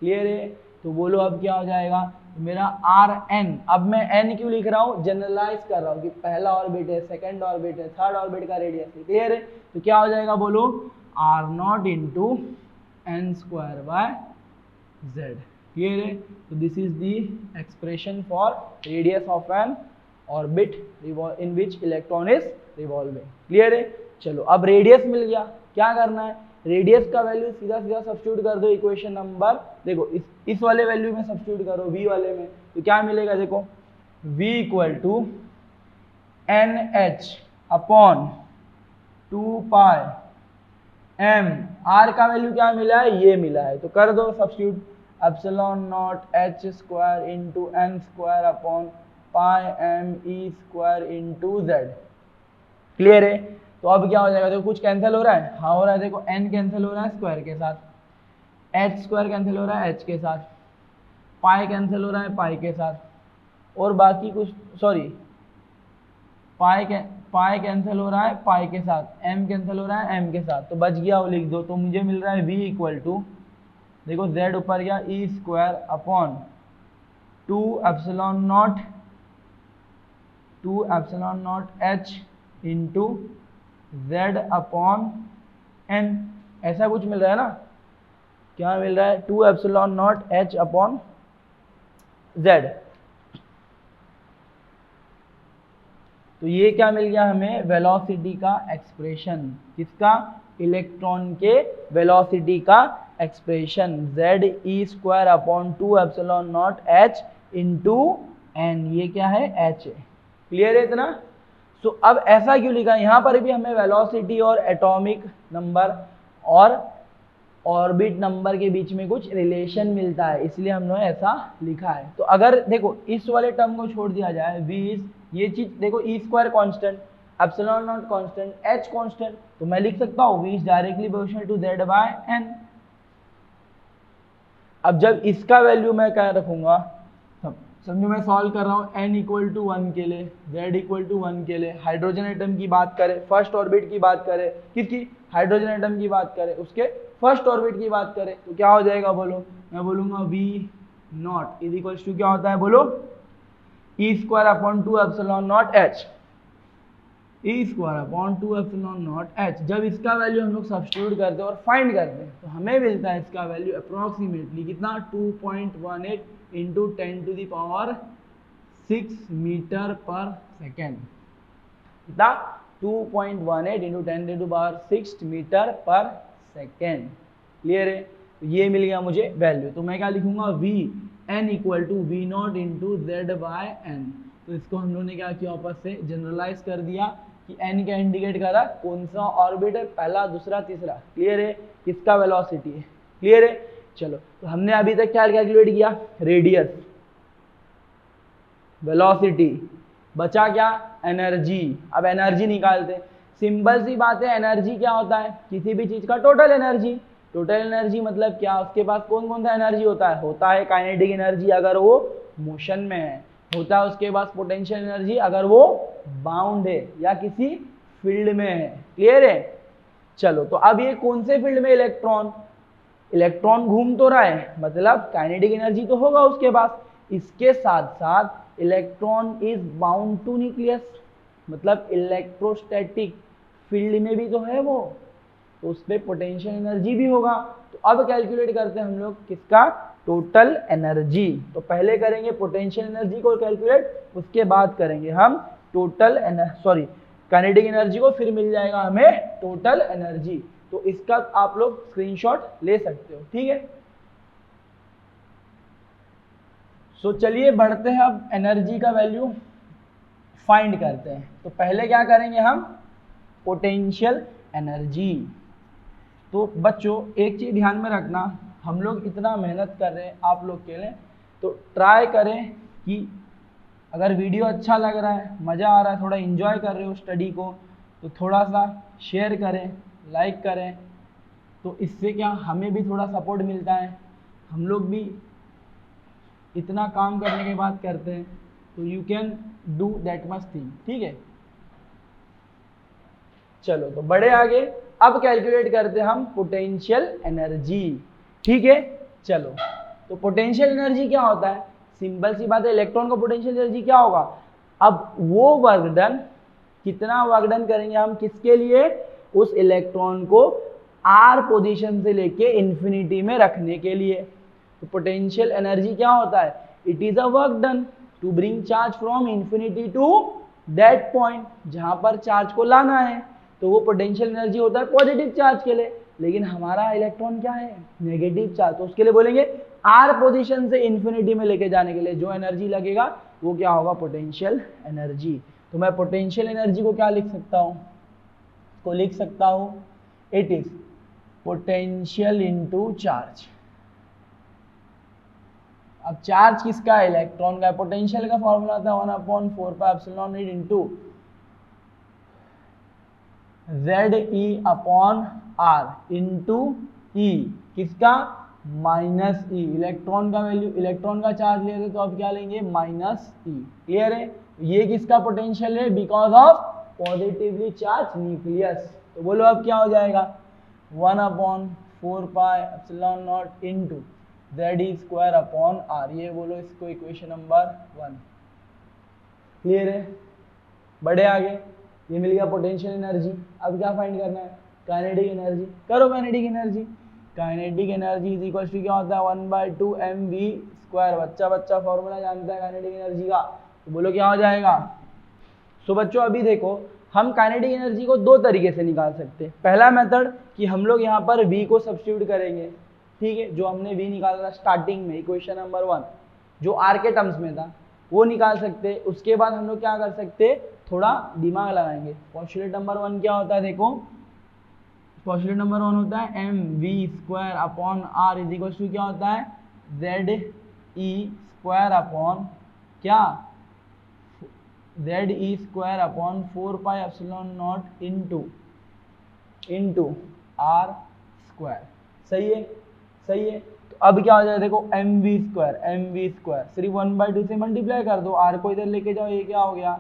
क्लियर है। तो बोलो अब क्या हो जाएगा, तो मेरा आर एन, अब मैं एन क्यों लिख रहा हूँ, जनरलाइज कर रहा हूँ कि पहला ऑर्बिट है, सेकंड ऑर्बिट है, थर्ड ऑर्बिट का रेडियस है, क्लियर है। तो क्या हो जाएगा बोलो, r nought into n square by z, clear है। तो this is the expression for radius of n orbit in which electron is revolving, clear है। चलो अब रेडियस मिल गया, क्या करना है, रेडियस का वैल्यू सीधा सीधा सब्स्टिट्यूट कर दो इक्वेशन नंबर, देखो इस वाले वैल्यू में सब्स्टिट्यूट करो v वाले में, तो क्या मिलेगा देखो v equal to n h upon 2 pi m, r का वैल्यू क्या मिला है, ये मिला है, तो कर दो substitute, epsilon not h square into n square upon pi m e square into z. Clear है? तो अब क्या हो जाएगा, देखो कुछ कैंसिल हो रहा है, हाँ हो रहा है, देखो n कैंसिल हो रहा है स्क्वायर के साथ, h स्क्वायर कैंसिल हो रहा है h के साथ, पाई कैंसिल हो रहा है पाई के साथ, और बाकी कुछ सॉरी पाई कैंसिल हो रहा है पाई के साथ, m कैंसिल हो रहा है m के साथ, तो बच गया वो लिख दो। तो मुझे मिल रहा है v इक्वल टू, देखो z ऊपर गया e square upon 2 epsilon naught h into z upon n, ऐसा कुछ मिल रहा है ना, क्या मिल रहा है 2 epsilon naught h upon z। तो ये क्या मिल गया हमें, वेलोसिटी का एक्सप्रेशन, किसका, इलेक्ट्रॉन के वेलोसिटी का expression, z e square upon 2 epsilon naught h into n, ये क्या है h है। क्लियर है इतना? सो अब ऐसा क्यों लिखा, यहाँ पर भी हमें वेलोसिटी और एटॉमिक नंबर और ऑर्बिट नंबर के बीच में कुछ रिलेशन मिलता है, इसलिए हमने ऐसा लिखा है। तो अगर देखो इस वाले टर्म को छोड़ दिया जाए, v इज, ये चीज देखो e square constant, epsilon naught constant, h constant, तो मैं लिख सकता हूँ v is directly proportional to z by n। अब जब इसका वैल्यू मैं क्या रखूंगा, समझो मैं सॉल्व कर रहा हूँ n इक्वल टू 1 के लिए, z इक्वल टू 1 के लिए, हाइड्रोजन एटम की बात करें, फर्स्ट ऑर्बिट की बात करें, किसकी, हाइड्रोजन एटम की बात करें, उसके फर्स्ट ऑर्बिट की बात करें, तो क्या हो जाएगा बोलो, मैं बोलूंगा v naught is equal to क्या होता है बोलो, e square upon 2 epsilon naught h, e square upon 2 epsilon naught h। जब इसका वैल्यू हम लोग सब्स्टिट्यूट करते हैं और फाइंड करते हैं, तो हमें मिलता है इसका वैल्यू अप्रोक्सीमेटली कितना, 2.18 into 10 to the power 6 metre per second, कितना 2.18 into 10 to the power 6 metre per second. Clear है? तो ये मिल गया मुझे वैल्यू, तो मैं क्या लिखूंगा, v n equal to v nought into z by n. तो इसको हम लोगों ने क्या किया, वापस से जनरलाइज कर दिया कि n क्या इंडिकेट करा, कौन सा ऑर्बिट है, पहला दूसरा तीसरा। क्लियर है? किसका वेलोसिटी है। क्लियर है? चलो, तो हमने अभी तक क्या कैलकुलेट किया, रेडियस, वेलोसिटी, बचा क्या, एनर्जी। अब एनर्जी निकालते, सिंपल सी बात है, एनर्जी क्या होता है, किसी भी चीज का टोटल एनर्जी। टोटल एनर्जी मतलब क्या, उसके पास कौन कौन सा एनर्जी होता है काइनेटिक एनर्जी अगर वो मोशन में है, होता है उसके पास पोटेंशियल एनर्जी अगर वो बाउंड है या किसी फील्ड में है। क्लियर है? चलो, तो अब ये कौन से फील्ड में, इलेक्ट्रॉन घूम तो रहा है, मतलब काइनेटिक एनर्जी तो होगा उसके पास, इसके साथ साथ electron is bound to nucleus, मतलब इलेक्ट्रोस्टैटिक फील्ड में भी तो है वो, तो उस पर पोटेंशियल एनर्जी भी होगा। तो अब कैलकुलेट करते हैं हम लोग किसका, टोटल एनर्जी। तो पहले करेंगे पोटेंशियल एनर्जी को कैलकुलेट, उसके बाद करेंगे हम टोटल काइनेटिक एनर्जी को, फिर मिल जाएगा हमें टोटल एनर्जी। तो इसका आप लोग स्क्रीनशॉट ले सकते हो। ठीक है? सो चलिए बढ़ते हैं, अब एनर्जी का वैल्यू फाइंड करते हैं। तो पहले क्या करेंगे हम, पोटेंशियल एनर्जी। तो बच्चों एक चीज ध्यान में रखना, हम लोग इतना मेहनत कर रहे हैं आप लोग के लिए, तो ट्राई करें कि अगर वीडियो अच्छा लग रहा है, मज़ा आ रहा है, थोड़ा एंजॉय कर रहे हो स्टडी को, तो थोड़ा सा शेयर करें, लाइक करें, तो इससे क्या हमें भी थोड़ा सपोर्ट मिलता है, हम लोग भी इतना काम करने के बाद करते हैं, तो you can do that much thing. ठीक है? चलो, तो बड़े आगे, अब कैलकुलेट करते हैं हम पोटेंशियल एनर्जी। ठीक है? चलो, तो पोटेंशियल एनर्जी क्या होता है, सिंपल सी बात है, इलेक्ट्रॉन का पोटेंशियल एनर्जी क्या होगा, अब वो वर्क डन, कितना वर्क डन करेंगे हम किसके लिए, उस इलेक्ट्रॉन को आर पोजीशन से लेके इंफिनिटी में रखने के लिए। तो पोटेंशियल एनर्जी क्या होता है, it is a work done to bring charge from infinity to that point, जहां पर चार्ज को लाना है, तो वो पोटेंशियल एनर्जी होता है पॉजिटिव चार्ज के लिए। लेकिन हमारा इलेक्ट्रॉन क्या है, नेगेटिव चार्ज, तो उसके लिए बोलेंगे r पोजीशन से इंफिनिटी में लेके जाने के लिए जो एनर्जी लगेगा वो क्या होगा, पोटेंशियल एनर्जी। तो मैं पोटेंशियल एनर्जी को क्या लिख सकता हूँ, को लिख सकता हूँ it is potential into charge. अब चार्ज किसका है, इलेक्ट्रॉन का। पोटेंशियल का फॉर्मूला था 1/4πε0 इनटू ZE/R इनटू ई, किसका, माइनस ई। इलेक्ट्रॉन का वैल्यू, इलेक्ट्रॉन का चार्ज ले रहे तो अब क्या लेंगे, माइनस ई। क्लियर है। ये किसका पोटेंशियल है, because of positively charge nucleus. तो बोलो अब क्या हो जाएगा, 1/4πε0 इनटू ZE²/R। ये बोलो इसको इक्वेशन नंबर 1। क्लियर है। बढ़े आगे, ये मिल गया पोटेंशियल एनर्जी। अब क्या फाइंड करना है, काइनेटिक एनर्जी। करो kinetic energy. Kinetic energy is equal to क्या होता है, 1/2 mv²। बच्चा फॉर्मूला जानता है काइनेटिक एनर्जी का, तो बोलो क्या हो जाएगा। सो बच्चों अभी देखो, हम काइनेटिक एनर्जी को दो तरीके से निकाल सकते हैं। पहला मेथड कि हम लोग यहाँ पर v को सब्स्टिट्यूट करेंगे, ठीक है, जो हमने v निकाला स्टार्टिंग में इक्वेशन नंबर 1 जो r के टर्म्स में था वो निकाल सकते हैं। उसके बाद हम लोग क्या कर सकते हैं, थोड़ा दिमाग लगाएंगे। पोस्टुलेट नंबर 1 क्या होता है, देखो पोस्टुलेट नंबर 1 होता है mv²/r इज इक्वल टू क्या होता है, ZE² क्या, ZE²/4πε0 इनटू r²। सही है, सही है। तो अब क्या हो जाएगा, देखो mv² सिर्फ 1/2 से मल्टीप्लाई कर दो, r को इधर लेके जाओ, ये क्या हो गया,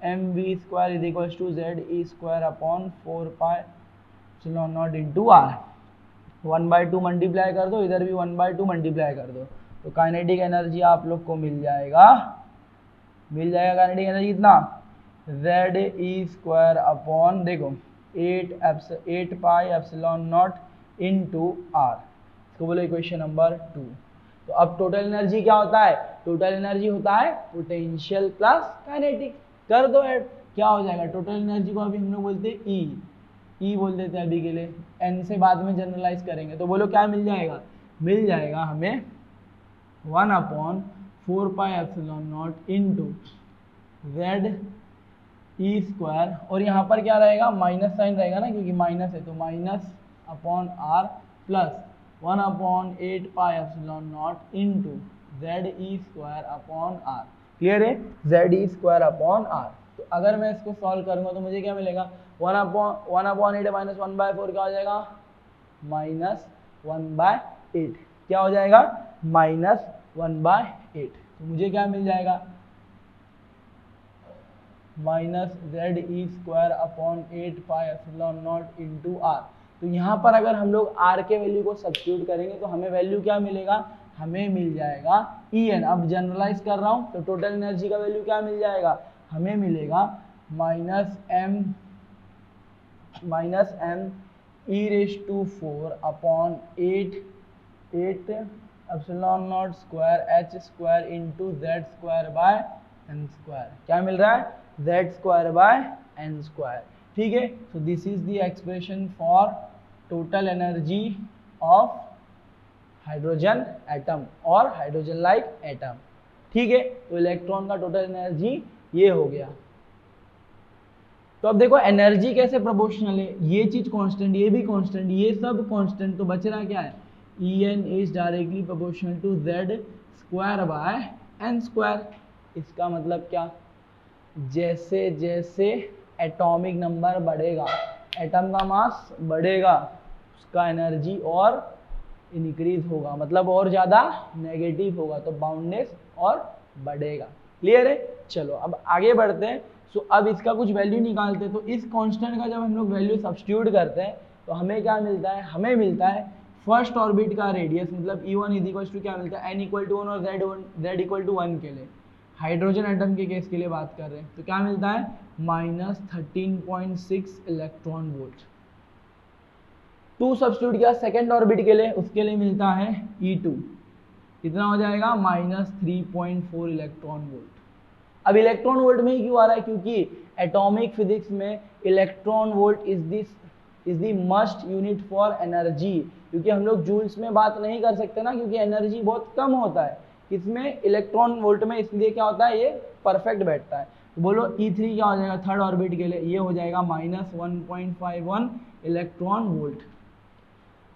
mv² is equal to ZE²/4πε0 into r। 1/2 multiply कर दो, इधर भी 1/2 मल्टीप्लाई कर दो, तो काइनेटिक एनर्जी आप लोग को मिल जाएगा काइनेटिक एनर्जी कितना, ZE² देखो 8πε0 इनटू r, इसको बोलो इक्वेशन नंबर 2। तो अब टोटल एनर्जी क्या होता है, टोटल एनर्जी होता है पोटेंशियल प्लस काइनेटिक। कर दो ऐड, क्या हो जाएगा, टोटल एनर्जी को अभी हम लोग बोलते हैं ई बोल देते हैं अभी के लिए, एन से बाद में जनरलाइज करेंगे। तो बोलो क्या मिल जाएगा, मिल जाएगा हमें 1/4πε0 इनटू ZE², और यहाँ पर क्या रहेगा, माइनस साइन रहेगा ना, क्योंकि माइनस है, तो -r plus 1/8πε0 into ZE²/r। Clear है, ZE²/r। तो अगर मैं इसको सॉल्व करूंगा तो मुझे क्या मिलेगा, 1/8 माइनस 1/4 क्या हो जाएगा, -1/8। क्या हो जाएगा, -1/8। तो मुझे क्या मिल जाएगा, -ZE²/8πε0 इनटू r। तो यहाँ पर अगर हम लोग r के वैल्यू को सब्स्टिट्यूट करेंगे तो हमें वैल्यू क्या मिलेगा, हमें मिल जाएगा En। अब जनरलाइज कर रहा हूँ तो टोटल एनर्जी का वैल्यू क्या मिल जाएगा, हमें मिलेगा -m-e⁴/8πε0² इनटू Z²/n²। क्या मिल रहा है, Z²/n²। ठीक है। So this is the expression for total energy of hydrogen atom और हाइड्रोजन लाइक एटम। ठीक है, तो इलेक्ट्रॉन का टोटल एनर्जी ये हो गया। तो अब देखो एनर्जी कैसे प्रोपोर्शनल है, ये चीज कांस्टेंट, ये भी कांस्टेंट, ये सब कांस्टेंट, तो बच रहा क्या है, En is directly proportional to Z²/n²। इसका मतलब क्या, जैसे जैसे एटॉमिक नंबर बढ़ेगा, एटम का मास बढ़ेगा, उसका एनर्जी और इंक्रीज होगा, मतलब और ज़्यादा नेगेटिव होगा, तो बाउंडनेस और बढ़ेगा। क्लियर है। चलो अब आगे बढ़ते हैं। सो अब इसका कुछ वैल्यू निकालते हैं। तो इस कांस्टेंट का जब हम लोग वैल्यू सब्स्टिट्यूट करते हैं तो हमें क्या मिलता है, हमें मिलता है फर्स्ट ऑर्बिट का रेडियस, मतलब E1 इज इक्वल टू क्या मिलता है, n इक्वल टू 1 और z इक्वल टू 1 के लिए, हाइड्रोजन एटम के केस के लिए बात कर रहे हैं, तो क्या मिलता है -13.6 इलेक्ट्रॉन वोल्ट। 2 सब्स्टिट्यूट किया सेकेंड ऑर्बिट के लिए, उसके लिए मिलता है E2, कितना हो जाएगा -3.4 इलेक्ट्रॉन वोल्ट। अब इलेक्ट्रॉन वोल्ट में ही क्यों आ रहा है, क्योंकि एटॉमिक फिजिक्स में electron volt is this is the must unit for energy, क्योंकि हम लोग जूल्स में बात नहीं कर सकते ना, क्योंकि एनर्जी बहुत कम होता है किसमें, इलेक्ट्रॉन वोल्ट में, इसलिए क्या होता है ये परफेक्ट बैठता है। तो बोलो E3 क्या हो जाएगा थर्ड ऑर्बिट के लिए, ये हो जाएगा -1.51 इलेक्ट्रॉन वोल्ट।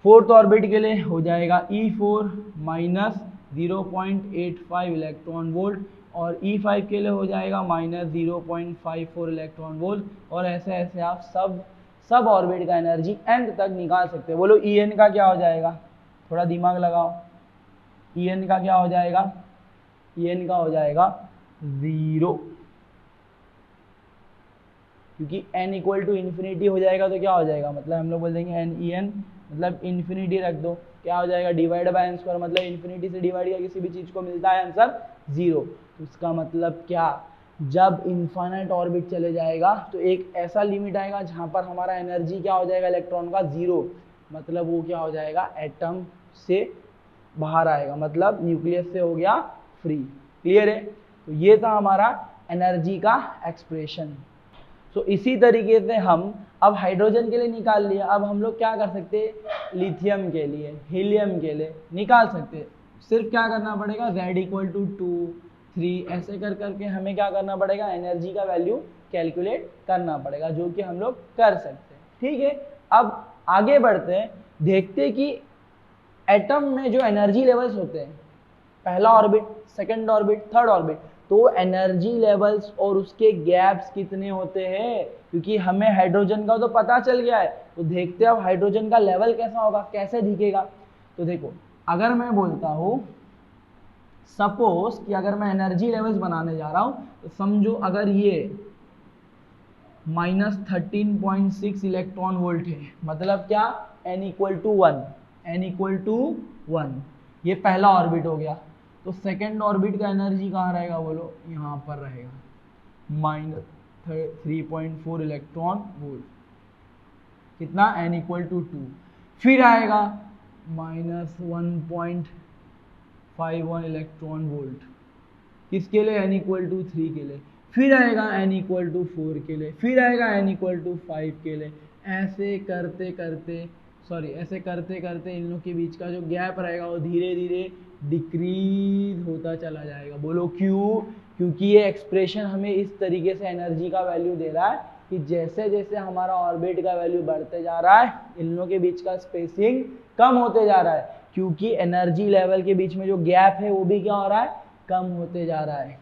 फोर्थ ऑर्बिट के लिए हो जाएगा E4 -0.85 इलेक्ट्रॉन वोल्ट, और E5 के लिए हो जाएगा -0.54 इलेक्ट्रॉन वोल्ट, और ऐसे ऐसे आप सब ऑर्बिट का एनर्जी एंड तक निकाल सकते हैं। बोलो En का क्या हो जाएगा, थोड़ा दिमाग लगाओ, En का क्या हो जाएगा, En का हो जाएगा 0, क्योंकि n इक्वल टू इन्फिनिटी हो जाएगा तो क्या हो जाएगा, मतलब हम लोग बोल देंगे En मतलब इन्फिनिटी रख दो, क्या हो जाएगा डिवाइड बाय एन स्क्वायर, मतलब इन्फिनिटी से डिवाइड किया किसी भी चीज को मिलता है आंसर 0। तो इसका मतलब क्या, जब इनफाइनाइट ऑर्बिट चले जाएगा तो एक ऐसा लिमिट आएगा जहां पर हमारा एनर्जी क्या हो जाएगा इलेक्ट्रॉन का 0, मतलब वो क्या हो जाएगा एटम से बाहर आएगा, मतलब न्यूक्लियस से हो गया फ्री। क्लियर है, तो ये था हमारा एनर्जी का एक्सप्रेशन। तो इसी तरीके से हम अब हाइड्रोजन के लिए निकाल लिया, अब हम लोग क्या कर सकते हैं, लिथियम के लिए, हीलियम के लिए निकाल सकते हैं। सिर्फ क्या करना पड़ेगा, Z = 2, 3 ऐसे कर करके हमें क्या करना पड़ेगा, एनर्जी का वैल्यू कैलकुलेट करना पड़ेगा, जो कि हम लोग कर सकते हैं। ठीक है, अब आगे बढ़ते हैं, देखते हैं कि एटम में जो एनर्जी लेवल्स होते हैं, पहला orbit, second orbit, third orbit, तो एनर्जी लेवल्स और उसके गैप्स कितने होते हैं, क्योंकि हमें हाइड्रोजन का तो पता चल गया है, तो देखते हैं अब हाइड्रोजन का लेवल कैसा होगा, कैसे दिखेगा। तो देखो, अगर मैं बोलता हूं सपोज कि अगर मैं एनर्जी लेवल्स बनाने जा रहा हूं, तो समझो अगर ये -13.6 इलेक्ट्रॉन वोल्ट है, मतलब क्या, n = 1, ये पहला ऑर्बिट हो गया। तो सेकेंड ऑर्बिट का एनर्जी कहाँ रहेगा, बोलो यहाँ पर रहेगा, -3.4 इलेक्ट्रॉन वोल्ट, कितना, n = 2। फिर आएगा -1.51 इलेक्ट्रॉन वोल्ट, किसके लिए, n = 3 के लिए। फिर आएगा n = 4 के लिए, फिर आएगा n = 5 के लिए। ऐसे करते करते इन लोग के बीच का जो गैप रहेगा वो धीरे धीरे डिक्रीज होता चला जाएगा। बोलो क्यों, क्योंकि ये एक्सप्रेशन हमें इस तरीके से एनर्जी का वैल्यू दे रहा है कि जैसे जैसे हमारा ऑर्बिट का वैल्यू बढ़ते जा रहा है, इन लोगों के बीच का स्पेसिंग कम होते जा रहा है, क्योंकि एनर्जी लेवल के बीच में जो गैप है वो भी क्या हो रहा है, कम होते जा रहा है।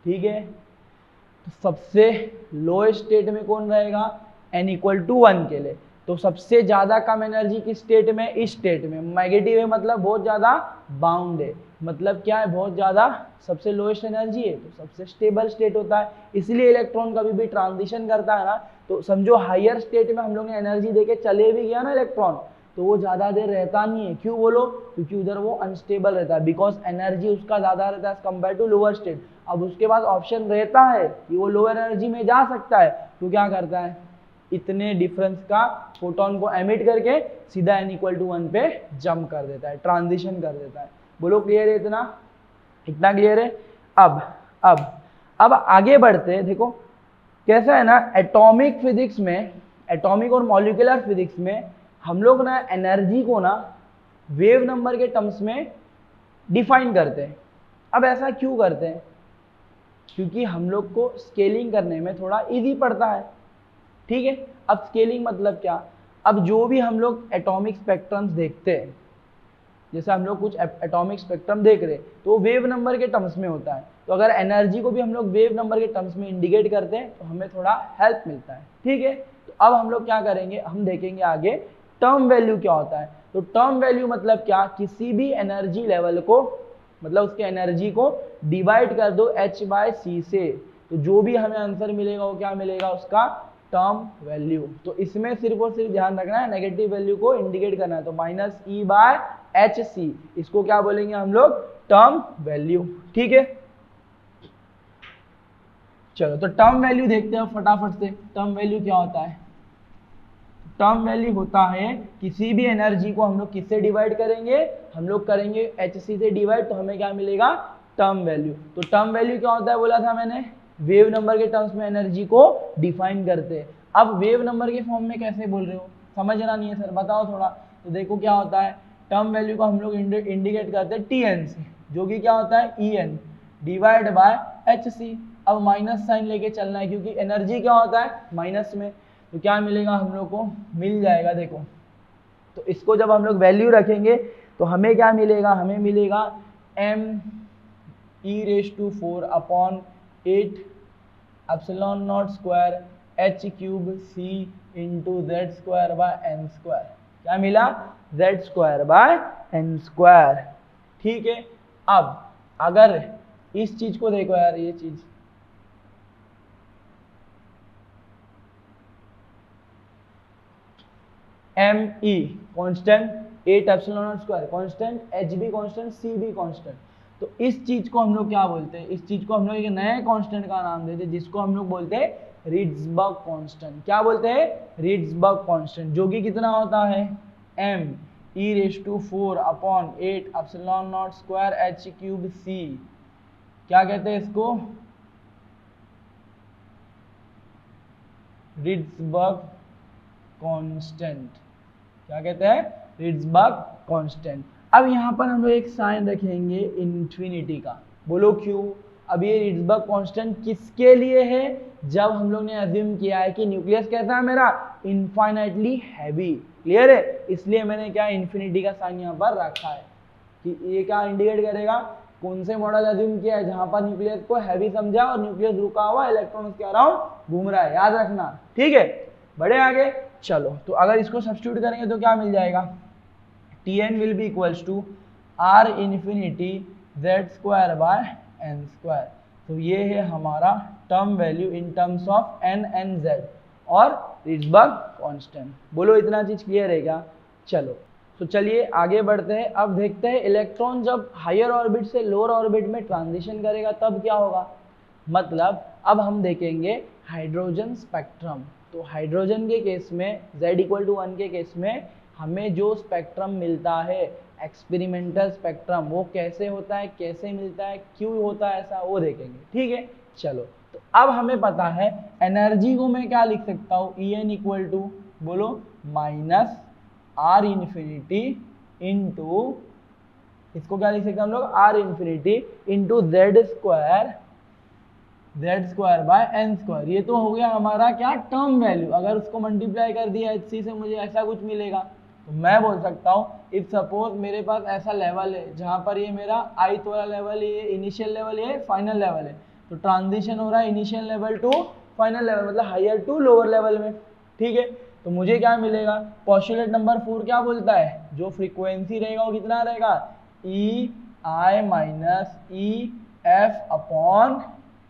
ठीक है, तो सबसे लोएस्ट स्टेट में कौन रहेगा, n = 1 के लिए। तो सबसे ज्यादा कम एनर्जी किस स्टेट में, इस स्टेट में। नेगेटिव है मतलब बहुत ज्यादा बाउंड है, मतलब क्या है, बहुत ज्यादा सबसे लोएस्ट एनर्जी है, तो सबसे स्टेबल स्टेट होता है। इसलिए इलेक्ट्रॉन कभी भी ट्रांजिशन करता है ना, तो समझो हायर स्टेट में हम लोग ने एनर्जी देके चले भी गया ना इलेक्ट्रॉन, तो वो ज्यादा देर रहता नहीं है। क्यों बोलो, क्योंकि उधर वो अनस्टेबल रहता है, बिकॉज एनर्जी उसका ज्यादा रहता है कंपेयर टू लोअर स्टेट। अब उसके पास ऑप्शन रहता है कि वो लोअर एनर्जी में जा सकता है, तो क्या करता है, इतने डिफरेंस का फोटोन को एमिट करके सीधा n = 1 पे जंप कर देता है, ट्रांजिशन कर देता है। बोलो क्लियर है, इतना क्लियर है। अब आगे बढ़ते हैं। देखो कैसा है ना, एटॉमिक फिजिक्स में, एटॉमिक और मॉलिक्यूलर फिजिक्स में हम लोग ना एनर्जी को ना वेव नंबर के टर्म्स में डिफाइन करते हैं। अब ऐसा क्यों करते हैं, क्योंकि हम लोग को स्केलिंग करने में थोड़ा इजी पड़ता है। ठीक है, अब स्केलिंग मतलब क्या, अब जो भी हम लोग एटॉमिक स्पेक्ट्रम्स देखते हैं, जैसे हम लोग कुछ एटॉमिक स्पेक्ट्रम देख रहे हैं, तो वो वेव नंबर के टर्म्स में होता है। तो अगर एनर्जी को भी हम लोग वेव नंबर के टर्म्स में इंडिकेट करते हैं तो हमें थोड़ा हेल्प मिलता है। ठीक है, तो अब हम लोग क्या करेंगे, हम देखेंगे आगे टर्म वैल्यू क्या होता है। तो टर्म वैल्यू मतलब क्या, किसी भी एनर्जी लेवल को, मतलब उसके एनर्जी को डिवाइड कर दो h/c से, तो जो भी हमें आंसर मिलेगा वो क्या मिलेगा, उसका टर्म वैल्यू। तो इसमें सिर्फ और सिर्फ ध्यान रखना है, नेगेटिव वैल्यू को इंडिकेट करना है, तो -e/hc, इसको क्या बोलेंगे हम लोग, टर्म वैल्यू। ठीक है, चलो तो टर्म वैल्यू देखते हैं फटाफट से। टर्म वैल्यू क्या होता है, टर्म वैल्यू होता है किसी भी एनर्जी को हम लोग किससे डिवाइड करेंगे, हम लोग करेंगे hc से डिवाइड, तो हमें क्या मिलेगा, टर्म वैल्यू। तो टर्म वैल्यू क्या होता है, बोला था मैंने, वेव नंबर के टर्म्स में एनर्जी को डिफाइन करते हैं। अब वेव नंबर के फॉर्म में कैसे बोल रहे हो, समझना नहीं है सर, बताओ थोड़ा। तो देखो क्या होता है, टर्म वैल्यू को हम लोग इंडिकेट करते हैं TN से, जो कि क्या होता है EN डिवाइड बाय HC। अब माइनस साइन लेके चलना है क्योंकि एनर्जी क्या होता है माइनस में, तो क्या मिलेगा हम लोग को, मिल जाएगा देखो। तो इसको जब हम लोग वैल्यू रखेंगे तो हमें क्या मिलेगा, हमें मिलेगा me⁴ upon 8 epsilon nought square h³ c into z² by n²। क्या मिला, z² बाय n²। ठीक है, अब अगर इस चीज को देखो यार, ये चीज me constant, 8 epsilon nought square constant, h भी कांस्टेंट, c भी कांस्टेंट। तो इस चीज को हम लोग क्या बोलते हैं, इस चीज को हम लोग एक नए कांस्टेंट का नाम देते हैं जिसको हम लोग बोलते हैं रिड्सबर्ग कांस्टेंट। क्या बोलते हैं, रिड्सबर्ग कांस्टेंट, जो कि कितना होता है me⁴ upon 8 epsilon nought square h³ c। क्या कहते हैं इसको, रिड्सबर्ग कांस्टेंट। क्या कहते हैं, रिड्सबर्ग कांस्टेंट। अब यहाँ पर हम लोग एक साइन रखेंगे इन्फिनिटी का, बोलो क्यों। अब ये रिड्सबर्ग कांस्टेंट किसके लिए है, जब हम लोग ने अज्यूम किया है कि न्यूक्लियस कैसा है मेरा, इनफाइनाइटली हैवी। क्लियर है, इसलिए मैंने क्या इन्फिनिटी का साइन यहाँ पर रखा है कि ये क्या इंडिकेट करेगा, कौन से मॉडल अज्यूम किया है जहां पर न्यूक्लियस को हैवी समझा और न्यूक्लियस रुका हुआ, इलेक्ट्रॉन उसके अराउंड घूम रहा है, याद रखना। ठीक है, बढ़े आगे, चलो। तो अगर इसको सब्स्टिट्यूट करेंगे तो क्या मिल जाएगा, Tn will be equals to R infinity z² by n²। तो ये है हमारा term value in terms of n and z और रिड्सबर्ग कांस्टेंट। बोलो इतना चीज क्लियर है क्या। चलो तो चलिए आगे बढ़ते हैं। अब देखते हैं इलेक्ट्रॉन जब हायर ऑर्बिट से लोअर ऑर्बिट में ट्रांजिशन करेगा तब क्या होगा। मतलब अब हम देखेंगे हाइड्रोजन स्पेक्ट्रम। तो हाइड्रोजन के केस में z=1 के केस में हमें जो स्पेक्ट्रम मिलता है एक्सपेरिमेंटल स्पेक्ट्रम, वो कैसे होता है, कैसे मिलता है, क्यों होता है ऐसा, वो देखेंगे। ठीक है, चलो। तो अब हमें पता है एनर्जी को मैं क्या लिख सकता हूँ, En बोलो माइनस R इन्फिनिटी इंटू, इसको क्या लिख सकते हैं हम लोग, R infinity into z² by n²। ये तो हो गया हमारा क्या, टर्म वैल्यू। अगर उसको मल्टीप्लाई कर दिया HC से मुझे ऐसा कुछ मिलेगा। तो मैं बोल सकता हूँ इफ सपोज मेरे पास ऐसा लेवल है जहाँ पर ये मेरा ith वाला लेवल है, ये इनिशियल लेवल, ये फाइनल लेवल है। तो ट्रांजिशन हो रहा है initial level to final level, मतलब हायर टू लोअर लेवल में। ठीक है, तो मुझे क्या मिलेगा, पोस्टुलेट नंबर 4 क्या बोलता है, जो फ्रीक्वेंसी रहेगा वो कितना रहेगा, EI minus EF upon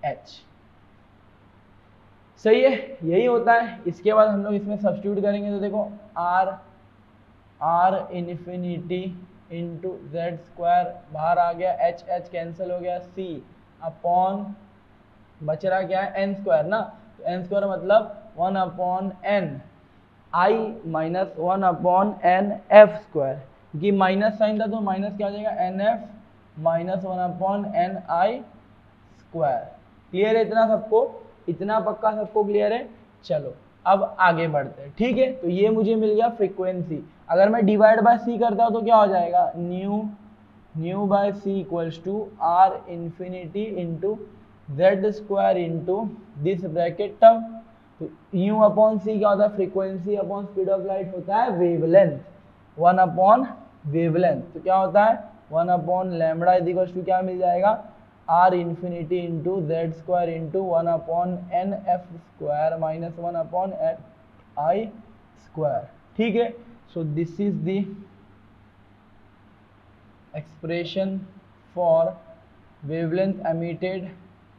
H। सही है, यही होता है। इसके बाद हम लोग इसमें सब्स्टिट्यूट करेंगे तो देखो R इन्फिनिटी इंटू z² बाहर आ गया, H कैंसिल हो गया, C अपॉन बच रहा क्या है n² ना। तो n² मतलब 1 upon n, I minus 1 upon n f², क्योंकि माइनस साइन था तो माइनस क्या हो जाएगा, NF minus 1 upon NI²। Clear है इतना सबको, इतना पक्का सबको क्लियर है। चलो अब आगे बढ़ते हैं। ठीक है, तो ये मुझे मिल गया फ्रीक्वेंसी। अगर मैं डिवाइड बाय सी करता हूँ तो क्या हो जाएगा, nu by c equals to R infinity into z² into this bracket term. तो न्यू अपॉन सी क्या होता है, frequency upon speed of light होता है वेवलेंथ, 1 अपॉन वेवलेंथ। तो क्या होता है 1 अपॉन लैम्बडा इक्वल्स टू क्या मिल जाएगा, R infinity into z² into 1 upon NF² minus 1 upon I²। ठीक है, so this is the expression for wavelength emitted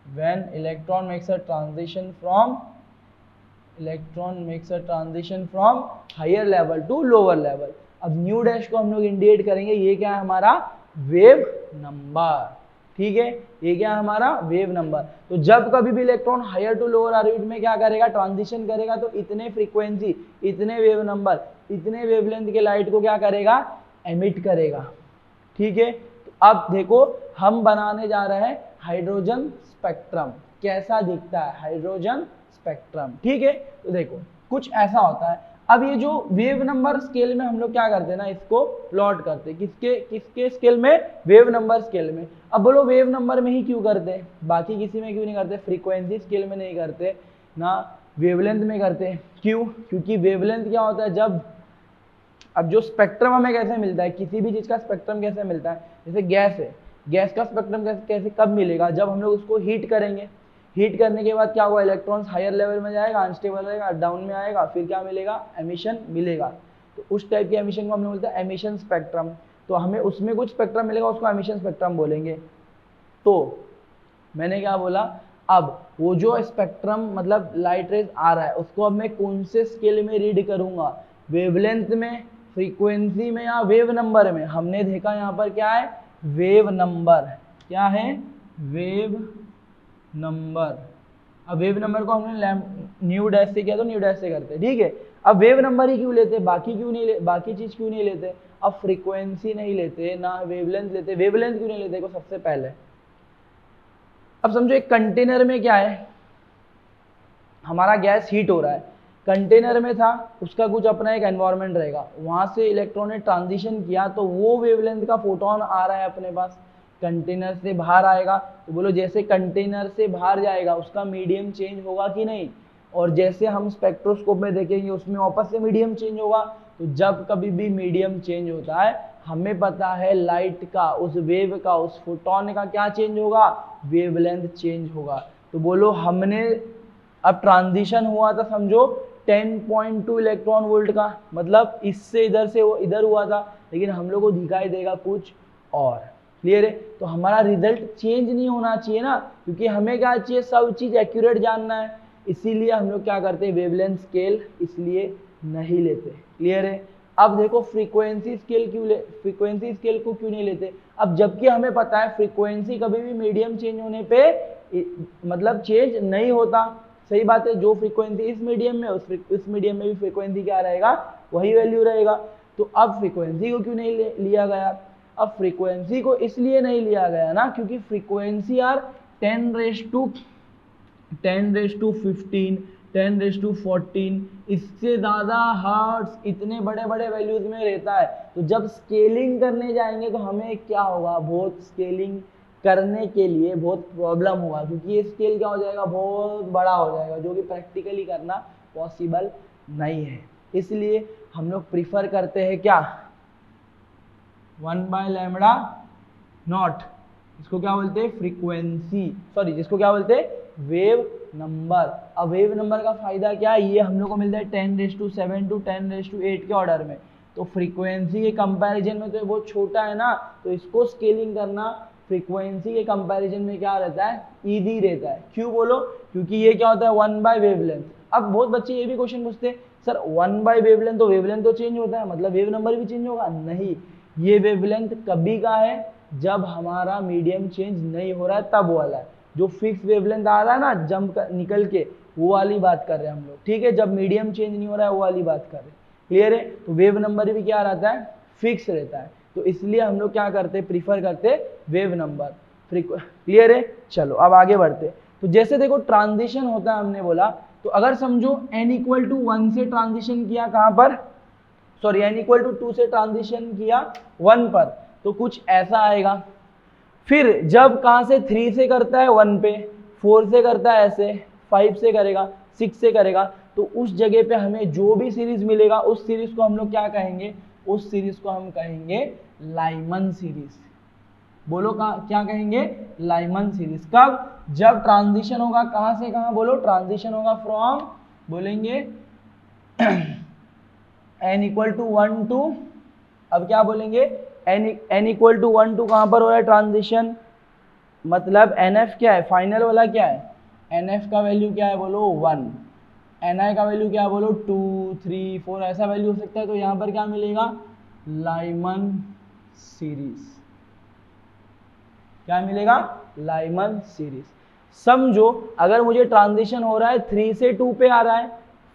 when electron makes a transition from higher level to lower level। अब new dash को हम लोग indicate करेंगे, ये क्या है हमारा वेव नंबर। ठीक है, ये क्या है हमारा वेव नंबर। तो जब कभी भी electron higher to lower orbit में क्या करेगा, ट्रांजिशन करेगा, तो इतने फ्रीक्वेंसी, इतने वेव नंबर, इतने वेवलेंथ के लाइट को क्या करेगा, एमिट करेगा। ठीक है, तो अब देखो हम बनाने जा रहे हैं हाइड्रोजन स्पेक्ट्रम। कैसा दिखता है हाइड्रोजन स्पेक्ट्रम। ठीक है, तो देखो कुछ ऐसा होता है। अब ये जो वेव नंबर स्केल में हम लोग क्या करते हैं ना, इसको प्लॉट करते हैं किसके किसके स्केल में, वेव नंबर स्केल में। अब बोलो वेव नंबर में ही क्यों करते हैं, बाकी किसी में क्यों नहीं करते, फ्रीक्वेंसी स्केल में नहीं करते ना वेवलेंथ में करते हैं, क्यों, क्योंकि वेवलेंथ क्या होता है, जब अब जो स्पेक्ट्रम हमें कैसे मिलता है, किसी भी चीज का स्पेक्ट्रम कैसे मिलता है, जैसे गैस है, गैस का स्पेक्ट्रम कैसे कब मिलेगा, जब हम लोग उसको हीट करेंगे, हीट करने के बाद क्या हुआ, इलेक्ट्रॉन्स हायर लेवल में जाएगा, अनस्टेबल रहेगा, डाउन में आएगा, फिर क्या मिलेगा, एमिशन मिलेगा। तो उस टाइप के एमिशन को हम लोग बोलते हैं एमिशन स्पेक्ट्रम। तो हमें उसमें कुछ स्पेक्ट्रम मिलेगा, उसको एमिशन स्पेक्ट्रम बोलेंगे। तो मैंने क्या बोला, अब वो जो स्पेक्ट्रम मतलब लाइट रेज आ रहा है उसको अब मैं कौन से स्केल में रीड करूंगा, वेवलेंथ में, फ्रीक्वेंसी में या वेव नंबर में। हमने देखा यहाँ पर क्या है, वेव नंबर, क्या है, वेव नंबर। अब वेव नंबर को हमने न्यू डैश से किया तो न्यू डैश से करते, ठीक है। अब वेव नंबर ही क्यों लेते, बाकी क्यों नहीं बाकी चीज क्यों नहीं लेते, अब फ्रीक्वेंसी नहीं लेते ना वेवलेंथ लेते, वेवलेंथ क्यों नहीं लेते को सबसे पहले। अब समझो एक कंटेनर में क्या है, हमारा गैस हीट हो रहा है, कंटेनर में था, उसका कुछ अपना एक एनवायरनमेंट रहेगा, वहां से इलेक्ट्रॉन ने ट्रांजिशन किया तो वो वेवलेंथ का फोटोन आ रहा है अपने पास, कंटेनर से बाहर आएगा। तो बोलो जैसे कंटेनर से बाहर जाएगा उसका मीडियम चेंज होगा कि नहीं, और जैसे हम स्पेक्ट्रोस्कोप में देखेंगे उसमें वापस से मीडियम चेंज होगा। तो जब कभी भी मीडियम चेंज होता है हमें पता है लाइट का, उस वेव का, उस फोटोन का क्या चेंज होगा, वेवलेंथ चेंज होगा। तो बोलो हमने अब ट्रांजिशन हुआ था समझो 10.2 इलेक्ट्रॉन वोल्ट का, मतलब इससे इधर से वो इधर हुआ था, लेकिन हम लोग को दिखाई देगा कुछ और, क्लियर है। तो हमारा रिजल्ट चेंज नहीं होना चाहिए ना, क्योंकि हमें क्या चाहिए, सब चीज एक्यूरेट जानना है, इसीलिए हम लोग क्या करते हैं, वेवलेंथ स्केल इसलिए नहीं लेते, क्लियर है। अब देखो फ्रीक्वेंसी स्केल क्यों फ्रीक्वेंसी स्केल को क्यों नहीं लेते, अब जबकि हमें पता है फ्रीक्वेंसी कभी भी मीडियम चेंज होने पे मतलब चेंज नहीं होता, सही बात है, जो फ्रीक्वेंसी इस मीडियम में उस मीडियम में भी फ्रीक्वेंसी क्या रहेगा, वही वैल्यू रहेगा। तो अब फ्रीक्वेंसी को क्यों नहीं लिया गया, अब फ्रीक्वेंसी को इसलिए नहीं लिया गया ना क्योंकि फ्रीक्वेंसी यार 10⁻15 10⁻14 इससे ज्यादा हर्ट्ज इतने बड़े बड़े वैल्यूज में रहता है। तो जब स्केलिंग करने जाएंगे तो हमें क्या होगा, बहुत स्केलिंग करने के लिए बहुत प्रॉब्लम होगा, क्योंकि ये स्केल क्या हो जाएगा, बहुत बड़ा हो जाएगा, जो कि प्रैक्टिकली करना पॉसिबल नहीं है। इसलिए हम लोग प्रीफर करते हैं क्या, 1/λ0, इसको क्या बोलते हैं, फ्रीक्वेंसी, सॉरी जिसको क्या बोलते हैं, वेव नंबर। अब वेव नंबर का फायदा क्या है, ये हम लोग को मिलता है 10⁻7 to 10⁻8 के ऑर्डर में। तो फ्रीक्वेंसी के कंपैरिजन में तो ये बहुत छोटा है ना, तो इसको स्केलिंग करना फ्रीक्वेंसी के कंपैरिजन में क्या रहता है, इजी रहता है। क्यों बोलो, क्योंकि ये क्या होता है 1/वेवलेंथ। अब बहुत बच्चे ये भी क्वेश्चन पूछते हैं सर 1/वेवलेंथ, तो वेवलेंथ तो चेंज होता है, मतलब वेव नंबर भी चेंज होगा, नहीं, ये वेवलेंथ कभी का है जब हमारा मीडियम चेंज नहीं हो रहा है तब वाला है। जो फिक्स वेवलेंथ आ रहा है ना जंप निकल के, वो वाली बात कर रहे हैं हम लोग, ठीक है। जब मीडियम चेंज नहीं हो रहा है वो वाली बात कर रहे हैं, क्लियर है। तो वेव नंबर भी क्या रहता है, फिक्स रहता है, तो इसलिए हम लोग क्या करते हैं, प्रीफर करते हैं वेव नंबर, क्लियर है। चलो अब आगे बढ़ते। तो जैसे देखो ट्रांजिशन होता है, हमने बोला, तो अगर समझो n=1 से ट्रांजिशन किया कहां पर, सॉरी n=2 से ट्रांजिशन किया 1 पर, तो कुछ ऐसा आएगा। फिर जब कहां से 3 से करता है 1 पे, 4 से करता है ऐसे, 5 से करेगा, 6 से करेगा, तो उस जगह पे हमें जो भी सीरीज मिलेगा उस सीरीज को हम लोग क्या कहेंगे, उस सीरीज को हम कहेंगे लाइमन सीरीज। बोलो क्या कहेंगे, लाइमन सीरीज। कब, जब ट्रांजिशन होगा कहां से कहां, बोलो ट्रांजिशन होगा फ्रॉम, बोलेंगे n=1 to, अब क्या बोलेंगे, n=1 to कहां पर हो रहा है ट्रांजिशन, मतलब nf क्या है, फाइनल वाला क्या है, nf का वैल्यू क्या है, बोलो 1, ni का वैल्यू क्या है, बोलो 2 3 4 ऐसा वैल्यू हो सकता है। तो यहां पर क्या मिलेगा, लाइमन सीरीज, क्या मिलेगा, लाइमन सीरीज। समझो अगर मुझे ट्रांजिशन हो रहा है 3 से 2 पे आ रहा है,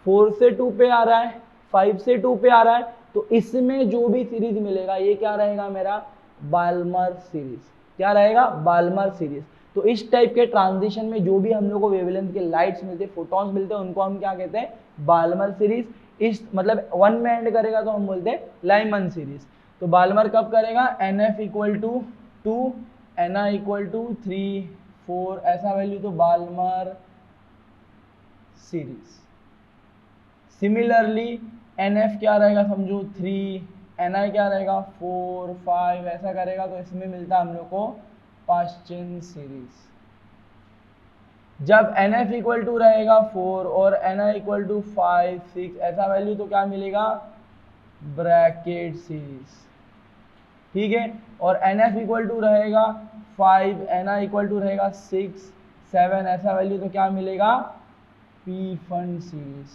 4 से 2 पे आ रहा है, 5 से 2 पे आ रहा है, तो इसमें जो भी सीरीज मिलेगा ये क्या रहेगा, मेरा बाल्मर सीरीज, क्या रहेगा, बाल्मर सीरीज। तो इस टाइप के ट्रांजिशन में जो भी हम लोग को वेवलेंथ के लाइट्स मिलते हैं, फोटॉन्स मिलते हैं, उनको हम क्या कहते हैं, बाल्मर सीरीज। इस मतलब 1 में एंड करेगा तो हम बोलते हैं लाइमन सीरीज। तो बाल्मर कब करेगा, NF equal to 2, Na equal to 3, 4 ऐसा वैल्यू, तो बाल्मर सीरीज। सिमिलरली NF क्या रहेगा समझो 3, Na क्या रहेगा 4, 5 ऐसा करेगा, तो इसमें मिलता है हम लोग को पाश्चन सीरीज। जब NF इक्वल टू रहेगा 4 और Na इक्वल टू 5, 6 ऐसा वैल्यू, तो क्या मिलेगा, ब्रैकेट सीरीज। ठीक है, और NF इक्वल टू रहेगा 5, Na इक्वल टू रहेगा 6, 7 ऐसा वैल्यू, तो क्या मिलेगा, पी फंड सीरीज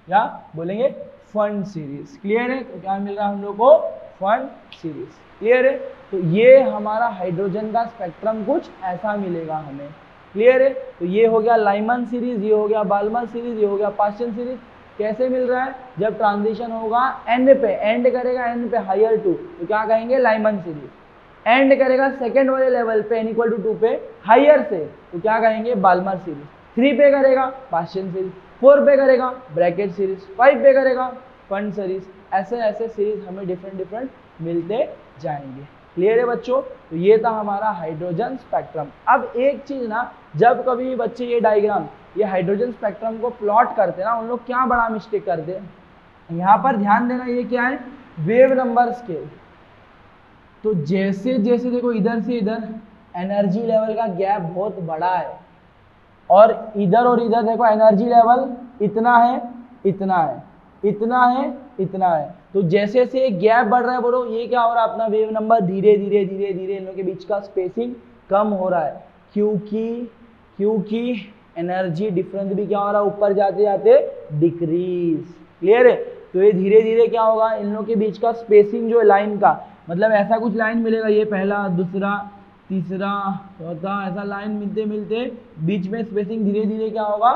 या बोलेंगे फंड सीरीज। क्लियर है, तो क्या मिल रहा है हम लोग को, फंड सीरीज। क्लियर है, तो ये हमारा हाइड्रोजन का स्पेक्ट्रम कुछ ऐसा मिलेगा हमें। क्लियर है, तो ये हो गया लाइमन सीरीज, ये हो गया बाल्मर सीरीज, ये हो गया पाश्चन सीरीज। कैसे मिल रहा है, जब ट्रांजिशन होगा एंड पे, एंड करेगा एंड पे हायर टू, तो क्या कहेंगे, लाइमन सीरीज। एंड करेगा सेकेंड वाले लेवल पे n इक्वल टू 2 पे हायर से, तो क्या कहेंगे, बाल्मर सीरीज। 3 पे करेगा पाश्चन सीरीज, 4 पे करेगा ब्रैकेट सीरीज, 5 पे करेगा फंड सीरीज। ऐसे ऐसे सीरीज हमें डिफरेंट मिलते जाएंगे। क्लियर है बच्चों, तो ये था हमारा हाइड्रोजन स्पेक्ट्रम। अब एक चीज ना, जब कभी बच्चे ये डायग्राम, ये हाइड्रोजन स्पेक्ट्रम को प्लॉट करते ना, उन लोग क्या बड़ा मिस्टेक करते हैं, यहाँ पर ध्यान देना, ये क्या है, वेव नंबर स्केल। तो जैसे जैसे देखो इधर से इधर एनर्जी लेवल का गैप बहुत बड़ा है, और इधर देखो एनर्जी लेवल इतना है, इतना है, इतना है, इतना है। तो जैसे जैसे गैप बढ़ रहा है बोलो, ये क्या हो रहा है, अपना वेव नंबर धीरे धीरे इन लोगों के बीच का स्पेसिंग कम हो रहा है, क्योंकि एनर्जी डिफरेंस भी क्या हो रहा है, ऊपर जाते जाते डिक्रीज। क्लियर है, तो ये धीरे धीरे क्या होगा, इन लोगों के बीच का स्पेसिंग जो है लाइन का, मतलब ऐसा कुछ लाइन मिलेगा, ये पहला, दूसरा, तीसरा, चौथा, ऐसा लाइन मिलते मिलते बीच में स्पेसिंग धीरे धीरे क्या होगा,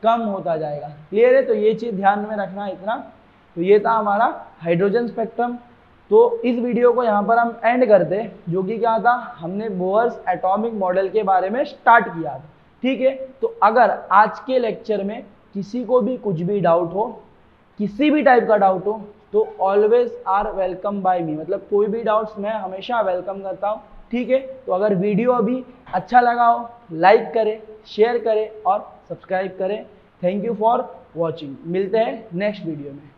कम होता जाएगा। क्लियर है, तो ये चीज ध्यान में रखना है इतना। तो ये था हमारा हाइड्रोजन स्पेक्ट्रम। तो इस वीडियो को यहाँ पर हम एंड करते, जो कि क्या था, हमने बोहर्स एटॉमिक मॉडल के बारे में स्टार्ट किया था। ठीक है, तो अगर आज के लेक्चर में किसी को भी कुछ भी डाउट हो, किसी भी टाइप का डाउट हो, तो ऑलवेज आर वेलकम बाय मी, मतलब कोई भी डाउट्स मैं हमेशा वेलकम करता हूँ। ठीक है, तो अगर वीडियो अभी अच्छा लगा हो, लाइक करें, शेयर करें और सब्सक्राइब करें। Thank you for watching. मिलते हैं नेक्स्ट वीडियो में।